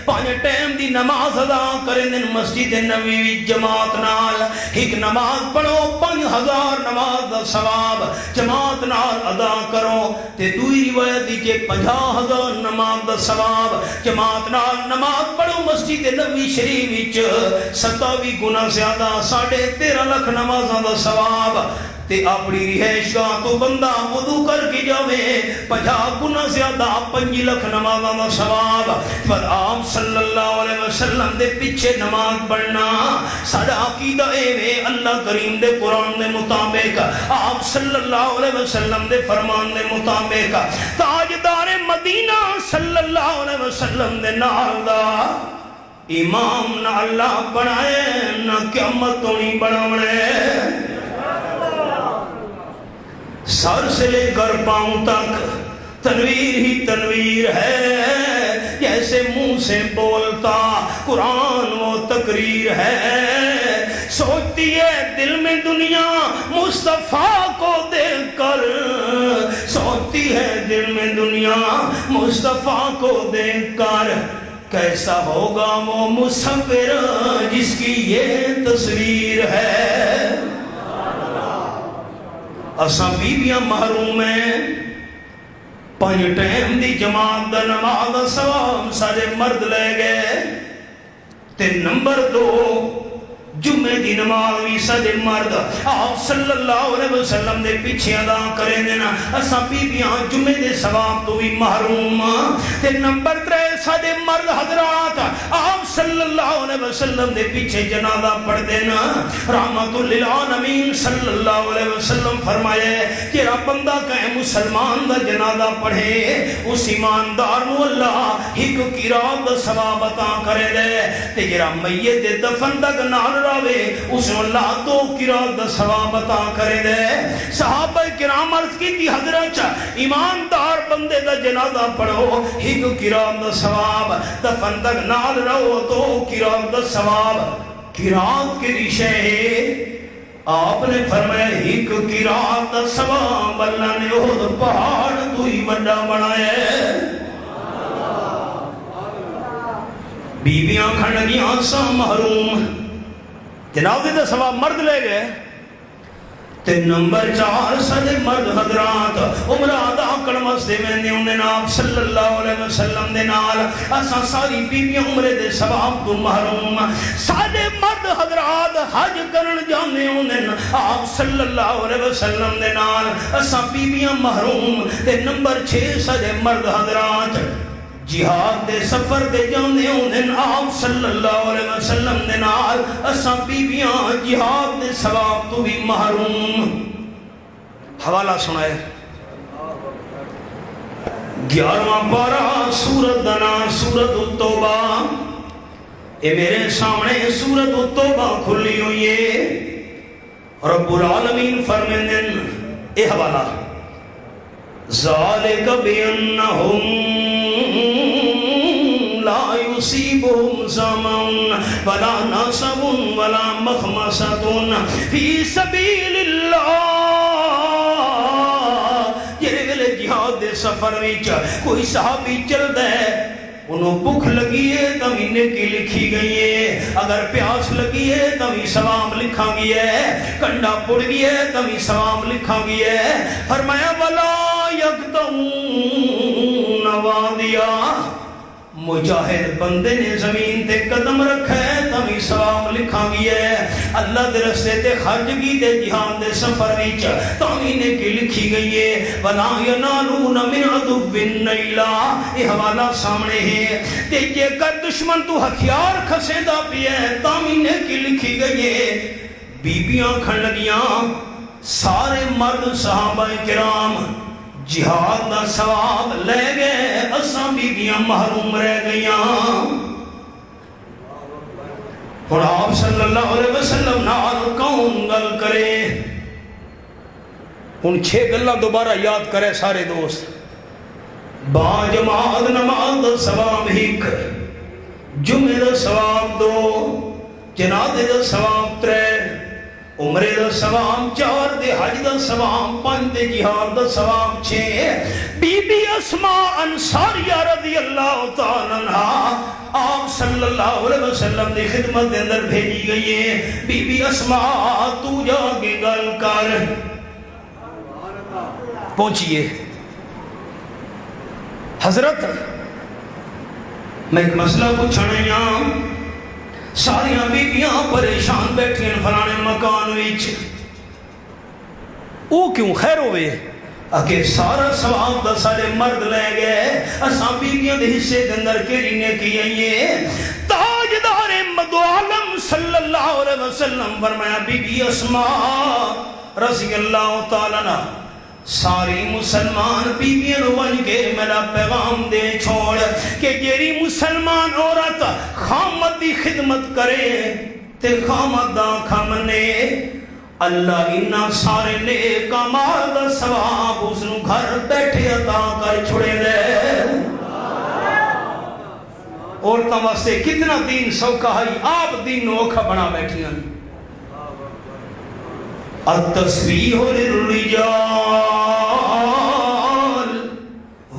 5 ٹائم دی نماز ادا کریں دن مسجد نبوی جماعت نال ایک نماز پڑھو 5000 نماز دا ثواب جماعت نال ادا کرو تے دوئی روایت دیجئے 50000 نماز دا ثواب جماعت نال نماز پڑھو مسجد نبوی شریف وچ 27 گنا زیادہ 13.5 لکھ نمازاں دا ثواب تے اپنی رہائش گاہ تو بندہ وضو کر کے جاوے 50 گنا زیادہ 5 لکھ نمازاں دا ثواب. پر آپ صلی اللہ علیہ وسلم دے پیچھے نماز پڑھنا ساڈا عقیدہ اے اللہ کریم دے قرآن دے مطابق آپ صلی اللہ علیہ وسلم دے فرمان دے مطابق تاجدار مدینہ صلی اللہ علیہ وسلم دے نال دا امام نہ اللہ بنائے نہ قیامت تو نہیں بناونے. سر سے لے کر پاؤں تک تنویر ہی تنویر ہے جیسے منہ سے بولتا قرآن وہ تقریر ہے. سوچتی ہے دل میں دنیا مصطفیٰ کو دیکھ کر سوچتی ہے دل میں دنیا مصطفیٰ کو دیکھ کر کیسا ہوگا وہ مصور جس کی یہ تصویر ہے. اساں بیویاں محروم ہیں 5 ٹائم دی جماعت دا نماز دا ثواب سارے مرد لے گئے تے نمبر 2 جمعے دی نماز بھی سارے مرد آپ صلی اللہ علیہ وسلم دے پیچھے ادا کریں دینا اساں بیویاں جمعے دے ثواب تو بھی محروم تے نمبر 3 سارے مرد حضرات آپ صلی اللہ علیہ وسلم دے پیچھے جنازہ پڑھ دینا. رحمت للعالمین صلی اللہ علیہ وسلم فرمائے کہ بندہ کہیں مسلمان دا جنازہ پڑھے اس ایماندار نو اللہ ایک قرات دا ثواب عطا کرے دے تے جڑا میت دے دفن تک نال راوے اس اللہ 2 قرات دا ثواب عطا کرے دے. صحابہ کرام عرض کی تھی حضرت ایماندار بندے دا جنازہ پڑھو ایک قرات دا ثواب دفن تک نال رہو 2 قرات دا ثواب. قرات کے ریشے ہے آپ نے فرمایا ایک قرات دا ثواب اللہ نے احد پہاڑ تو ہی بڑا بنایا ہے. بیویاں کھڑنیاں سا محروم جنازے دا ثواب مرد لے گئے تے نمبر 4 سارے مرد حضرات عمرہ ادا کرن واسطے ویندے ہوندے آپ صلی اللہ علیہ وسلم دے نال اساں ساری بیویاں عمرے دے ثواب تو محروم. سارے مرد حضرات حج کرن جاندے ہوندے آپ صلی اللہ علیہ وسلم دے نال اساں بیویاں محروم تے نمبر 6 سارے مرد حضرات جہاد دے سفر دے جاندے ہوندے آپ صلی اللہ علیہ وسلم دے نال اساں بیویاں جہاد دے ثواب تو بھی محروم. حوالہ سنائے 11واں پارہ سورت دنا سورت التوبہ. اے میرے سامنے سورت التوبہ کھلی ہوئی ہے. رب العالمین فرمیندن اے حوالہ ذالک بِأَنَّهُمْ لا يصيبهم ظمأ ولا نصب ولا مخمصة في سبيل الله. جڑے ویلے جہاد دے سفر وچ کوئی صحابی چلدا ہے انہوں بھوک لگی ہے تمہیں نیکی لکھی گئی ہے اگر پیاس لگی ہے تمہیں ثواب لکھا گیا ہے کنڈا پڑ گیا ہے تمہیں ثواب لکھا گیا ہے. فرمایا ولا یقطعون وادیا مجاہد بندے نے زمین تے قدم رکھا ہے تمہیں ثواب لکھا گیا ہے. اللہ دے رستے تے خرج کی تے جہان دے سفر وچ تاوی نے کی لکھی گئی ہے ولا ینالون من عدو نیلا. یہ حوالہ سامنے ہے تے جے کر دشمن تو ہتھیار کھسیندا پیا تاوی نے کی لکھی گئی ہے. بیبیاں کھڑ لگیاں سارے مرد صحابہ کرام جہاد دا ثواب لے گئے اساں بیبیاں محروم رہ گئیاں. اور آپ صلی اللہ علیہ وسلم نال کون گل کرے ان 6 گلاں دوبارہ یاد کرے سارے دوست. با جماعت نماز دا ثواب 1 جمعے دا ثواب 2 جنازے دا ثواب 3 عمرے دا ثواب 4 دے حج دا ثواب 5 دے جہاد دا ثواب 6. بی بی اسماء انصاریہ رضی اللہ تعالیٰ عنہ آپ صلی اللہ علیہ وسلم دی خدمت دے اندر بھیجی گئی ہے. بی بی اسماء تو جا کے گل کر پہنچیے. حضرت میں ایک مسئلہ پوچھنا ساریاں بیبیاں پریشان بیٹھیں فلانے مکان وچ او کیوں خیر ہوئے کہ سارا ثواب دا سارے مرد لے گئے اساں بیبیاں دے حصے دے اندر کیڑی نے کی ہے. تاجدار مدو عالم صلی اللہ علیہ وسلم فرمایا بی بی اسماء رضی اللہ تعالیٰ عنہ ساری مسلمان بیبیاں نو ون کے میرا پیغام دے چھوڑ کہ جیری مسلمان عورت خامد دی خدمت کرے تے خامد دا کھمنے اللہ انہا سارے نیک اعمال دا ثواب اس نو گھر بیٹھے عطا کر چھوڑے دے. عورتاں واسطے کتنا دین سوکھا ہے آپ دین نوکھا بنا بیٹھیاں. التسبیح للرجال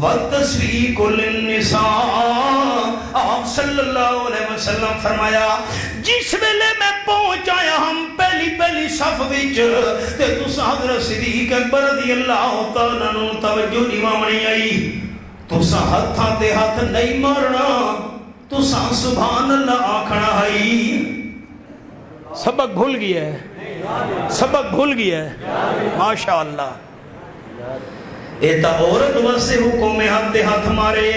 والتسبیح للنساء. آپ صلی اللہ علیہ وسلم فرمایا جس ویلے میں پہنچ آیا ہم پہلی صف وچ تے تساں حضرت صدیق اکبر رضی اللہ تعالیٰ عنہ توجہ نہیں مانی آئی. تساں ہتھاں تے ہاتھ نہیں مارنا تساں سبحان اللہ آکھنا ہے. سبق بھول گیا ہے سبق بھول گیا ہے ماشاءاللہ. ایتا عورت واسے حکم میں ہاتھ مارے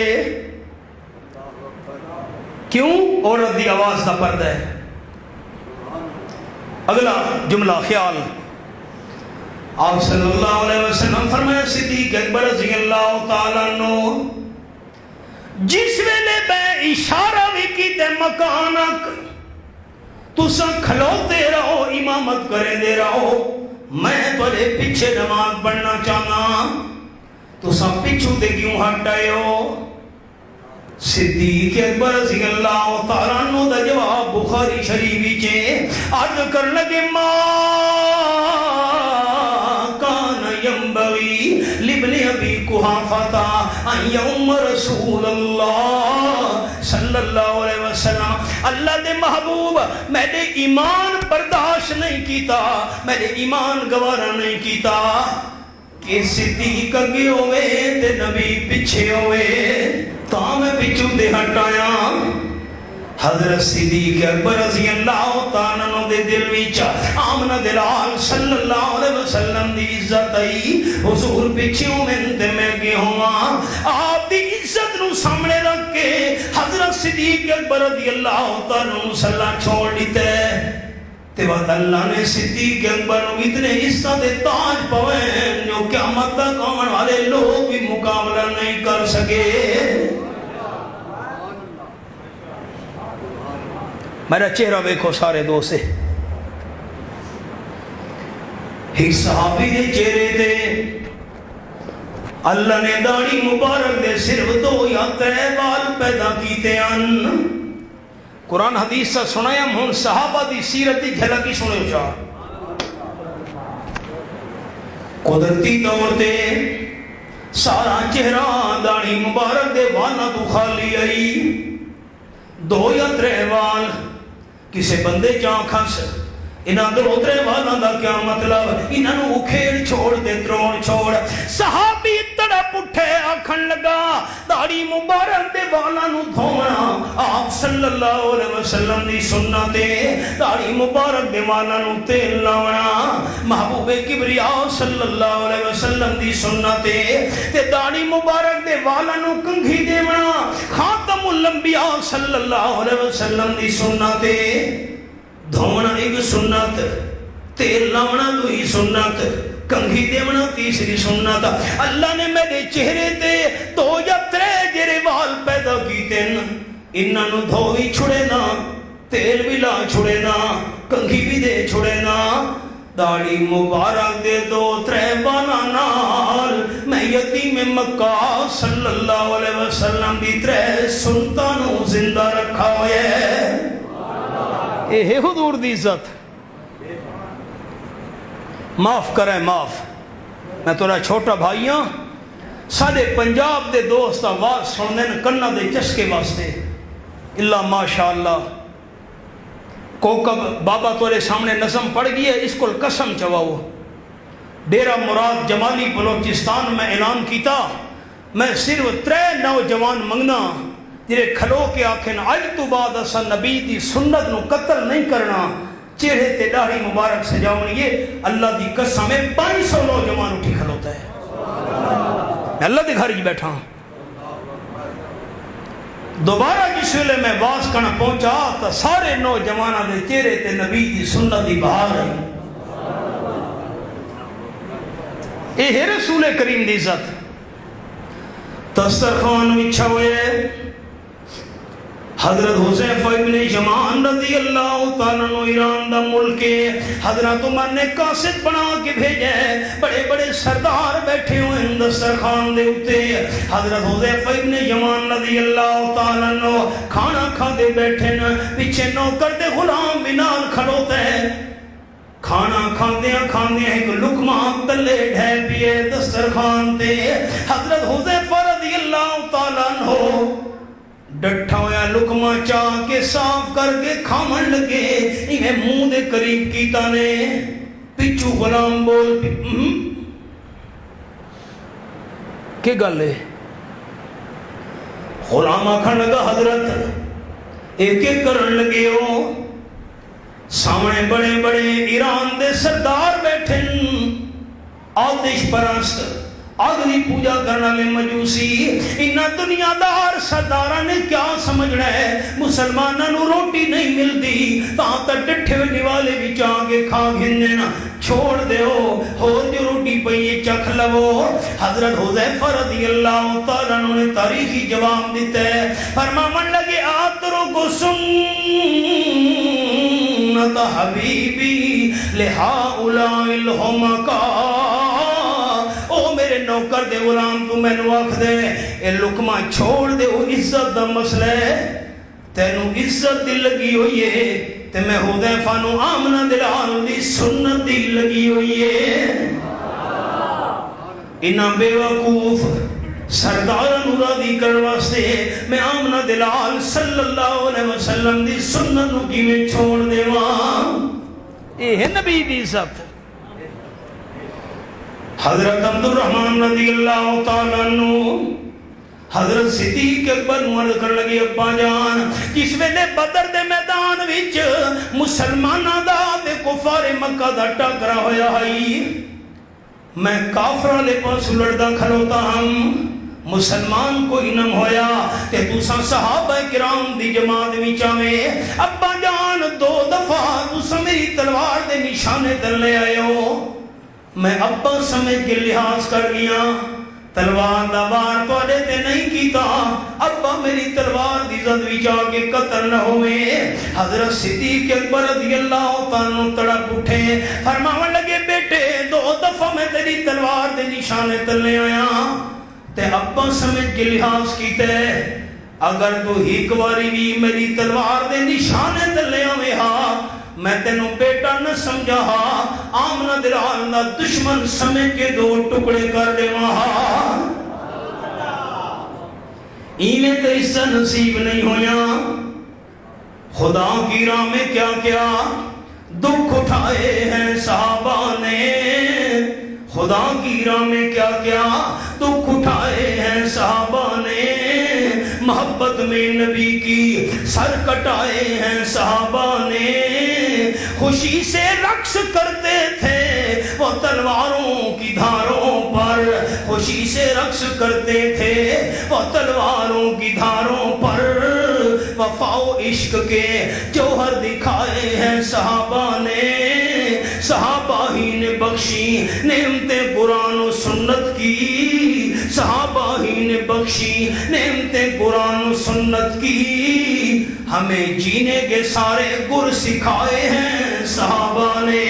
کیوں عورت دی آواز دا پردہ ہے. اگلا جملہ خیال آپ صلی اللہ علیہ وسلم فرمایا صدیق اکبر رضی اللہ تعالیٰ عنہ جس ویلے بے اشارہ بھی کی تے مکانک تساں کھلوتے رہو امامت کرے دے رہو میں تھوڑے پیچھے نماز پڑھنا چاہنا تساں پیچھو دے کیوں ہٹ آئے ہو. صدیق اکبر رضی اللہ تعالیٰ عنہ دا جواب بخاری شریفی چے عرض کر لگے ما کان ینبغی لابن ابی قحافہ ان یؤم رسول اللہ صلی اللہ علیہ وسلم. اللہ دے محبوب میرے ایمان برداشت نہیں کیتا میرے ایمان گوارا نہیں کیتا کہ صدیق اگے ہوئے تے نبی پیچھے ہوئے تا میں پچھو دے ہٹایا. حضرت صدیق اکبر رضی اللہ تعالیٰ عنہ دے دل وچ آمنہ دلال صلی اللہ علیہ وسلم دی عزت آئی. حضور پیچھے میں تے میں گے ہوں آپ دی عزت نو سامنے رکھ کے حضرت صدیق اکبر رضی اللہ تعالیٰ عنہ مسلح چھوڑ دیتے تے بعد اللہ نے صدیق اکبر نو اتنے عزت دے تاج پویں جو قیامت تک آنے والے لوگ بھی مقابلہ نہیں کر سکے. میرا چہرہ دیکھو سارے دوست سے ایک صحابی دے چہرے دے اللہ نے داڑھی مبارک دے صرف 2 یا 3 بال پیدا کیتے ہیں. قرآن حدیث سے سنایا ہم صحابہ دی سیرت دی جھلکی سنے ہو چاہ قدرتی طور تے سارا چہرہ داڑھی مبارک دے والا تو خالی آئی 2 یا 3 وال کسے بندے جان کھنس انہاں دروترے والا دا کیا مطلب؟ انہاں نو اکھیڑ چھوڑ دے دروڑ چھوڑ. صحابی تڑپ اٹھے آکھن لگا داڑھی مبارک دے والا نو دھونا آپ صلی اللہ علیہ وسلم دی سنت ہے. داڑھی مبارک دے والا نو تیل لاونا محبوب کبریا صلی اللہ علیہ وسلم دی سنت ہے. تے داڑھی مبارک دے والا نو کنگھی دیونا خاتم الانبیاء صلی اللہ علیہ وسلم دی سنت ہے. دھونا ایک سنت، تیل لاونا دوئی سنت، کنگھی دیونا تیسری سنت. اللہ نے میرے چہرے تے دو یا ترے جرے وال پیدا کیتے نا، انہاں نو دھوئی چھڑے نا، تیل بھی لا چھڑے نا، کنگھی بھی دے چھڑے نا. داڑھی مبارک دے دو ترے بانا نال میں یتیم مکہ صلی اللہ علیہ وسلم دی ترے سنتانوں زندہ رکھا ہوئے. اے ہے حضور دی عزت. معاف کریں معاف، میں تھوڑا چھوٹا بھائیاں سارے پنجاب دے دوست آواز سننے کنا دے چسکے واسطے اللہ ماشاءاللہ. کوکب بابا تورے سامنے نظم پڑھ گئی ہے، اس کو قسم چواؤ. ڈیرہ مراد جمالی بلوچستان میں اعلان کیتا میں صرف 3 نوجوان منگنا جرے کھلو کے آکھن اج تو بعد اسا نبی دی سنت نو قتل نہیں کرنا، چہرے تے داڑھی مبارک سجاونی ہے. اللہ دی قسم ہے 500 نوجوان اٹھی کھلوتا ہے. میں اللہ دے گھر ہی بیٹھا ہوں. دوبارہ جس ویلے میں واز کرنا پہنچا تو سارے نوجوانہ دے چہرے تے نبی دی سنت دی بہار ہے. اے ہے رسول کریم دی عزت. دسترخوان بچھا ہوئے حضرت حذیفہ ابن یمان رضی اللہ تعالیٰ عنہ ایران دا ملک حضرت عمر نے قاصد بنا کے بھیجے. بڑے بڑے سردار بیٹھے ہوئے ہیں دسترخوان دے اتے. حضرت حذیفہ ابن یمان رضی اللہ تعالیٰ عنہ کھانا کھا دے بیٹھے نا، پیچھے نوکر دے غلام بنال کھڑوتے ہیں. کھانا کھاندیاں ایک لقمہ تلے ڈھے پیے دسترخوان تے. حضرت حذیفہ رضی اللہ تعالیٰ عنہ ڈٹھا ہویا لقمہ چاہ کے صاف کر کے کھامن لگے. انہیں منہ دے قریب کیتا نے پچھو غلام بول کہ گلے غلام آکھن لگا حضرت ایک ایک کرن لگے ہو. سامنے بڑے بڑے ایران دے سردار بیٹھے آتش پرست آگلی پوجا کرنا لے مجوسی. انہا دنیا دار سردارہ نے کیا سمجھنا ہے؟ مسلمانہ نو روٹی نہیں ملتی تاں تا ڈٹھے ہوئے نیوالے بھی چاہے کھا گھننے نا چھوڑ دے ہو جو روٹی پہیے چکھ لو. حضرت حذیفہ رضی اللہ تعالیٰ نے تاریخی جواب دیتے ہیں. فرماون لگے آترو کو سنت حبیبی لہا اولائی الہمکا. او میرے نوکر دے غلام تو میں نو آکھ دے اے لقمہ چھوڑ دے او عزت دا مسئلہ ہے. تینو عزت دی لگی ہوئی ہے تے میں حذیفہ نو آمنہ دلال دی سنت دی لگی ہوئی ہے. انہاں بے وقوف سردارن راضی کرن واسطے میں آمنہ دلال صلی اللہ علیہ وسلم دی سنت نو کی میں چھوڑ دے وہاں. اے ہے نبی دی عزت. حضرت عبدالرحمن رضی اللہ تعالیٰ عنہ حضرت صدیق اکبر مرد کر لگی ابا جان جس ویلے بدر دے میدان وچ مسلمانہ دا تے کفار مکہ دا ٹکرا ہویا ہے. میں کافرہ لے پاس لڑدا کھلوتا ہم مسلمان کو انم ہویا تے دوسرا صحابہ کرام دی جماعت وچ میں ابا جان 2 دفعہ دوسرا میری تلوار دے نشانے تر لے آئے ہو. میں ابا سمجھ کے لحاظ کر گیا تلوار دا وار توڑے تے نہیں کیتا. ابا میری تلوار دی زد بھی جا کے قتل نہ ہوئے. حضرت صدیق اکبر رضی اللہ تعالیٰ تڑپ اٹھے فرماون لگے بیٹے 2 دفعہ میں تیری تلوار دے نشانے تلے آیا تے ابا سمجھ کے لحاظ کیتے اگر تو ایک باری بھی میری تلوار دے نشانے تلے آوے ہاں میں تینوں بیٹا نہ سمجھا ہاں آمنہ دلال دا دشمن سمجھ کے 2 ٹکڑے کر دے وہاں. انہیں تو اس سے نصیب نہیں ہویا. خدا کی راہ میں کیا کیا دکھ اٹھائے ہیں صحابہ نے، خدا کی راہ میں کیا کیا دکھ اٹھائے ہیں صحابہ نے، محبت میں نبی کی سر کٹائے ہیں صحابہ نے، خوشی سے رقص کرتے تھے وہ تلواروں کی دھاروں پر، خوشی سے رقص کرتے تھے وہ تلواروں کی دھاروں پر، وفا و عشق کے جوہر دکھائے ہیں صحابہ نے، صحابہ ہی نے بخشی نعمتیں قرآن و سنت کی، صحابہ ہی نے بخشی نعمتیں قرآن و سنت کی، ہمیں جینے کے سارے گر سکھائے ہیں صحابہ نے۔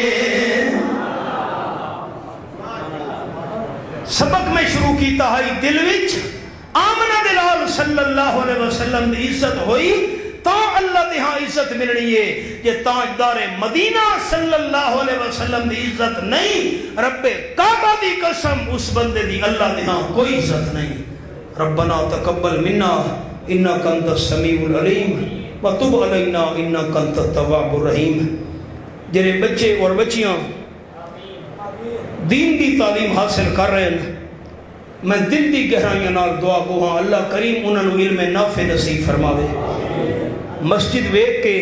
سبق میں شروع کیتا ہے دل وچ آمنہ دلال صلی اللہ علیہ وسلم دی عزت ہوئی تا اللہ دی ہاں عزت ملنی ہے، یہ تاجدار مدینہ صلی اللہ علیہ وسلم دی عزت نہیں، رب کعبہ دی قسم اس بندے دی اللہ دی ہاں کوئی عزت نہیں۔ ربنا تقبل منا انک انت السمیع العلیم وتب علینا انک انت التواب الرحیم۔ جڑے بچے اور بچیاں دین دی تعلیم حاصل کر رہے ہیں، میں دل دی گہرائیاں نال دعا گو ہاں اللہ کریم انہاں نوں علم نافع نصیب فرماوے۔ مسجد ویکھ کے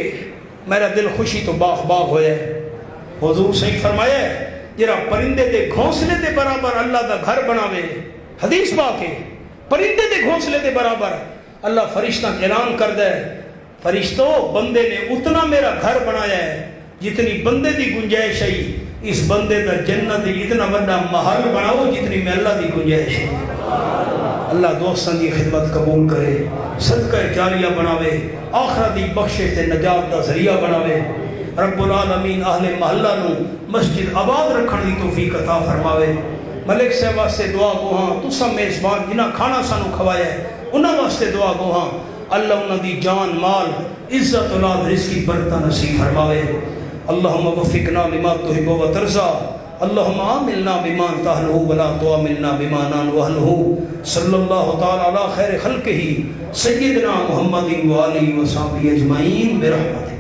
میرا دل خوشی تو باغ باغ ہویا ہے۔ حضور صحیح فرمایا ہے جرا پرندے دے گھونسلے دے برابر اللہ دا گھر بناوے، حدیث پاک ہے پرندے دے گھونسلے دے برابر اللہ فرشتہ اعلان کردا ہے، فرشتوں بندے نے اتنا میرا گھر بنایا ہے جتنی بندے دی گنجائش ہے، اس بندے دا جنت اتنا بڑا محل بناؤ جتنی میں اللہ دی گنجائش ہے۔ اللہ دوستان دی خدمت قبول کرے، صدقہ جاریہ بناوے، آخرت دی بخشش تے نجات دا ذریعہ بناوے۔ رب العالمین اہل محلہ نو مسجد آباد رکھن دی توفیق عطا فرماوے۔ ملک صاحب واسطے دعا گو ہاں، تساں میزبان جنہاں کھانا سانو کھوایا ہے انہاں واسطے دعا گو ہاں، اللہ انہاں دی جان مال عزت اولاد رزق برکت نصیب فرماوے۔ اللہم وفقنا لما تحب و ترضى، اللہم عاملنا بما انت اہلہ ولا تعاملنا بما نحن اہلہ، صلی اللہ تعالی علی خیر خلقہ سیدنا محمد و آلہ و صحبہ اجمعین برحمتہ۔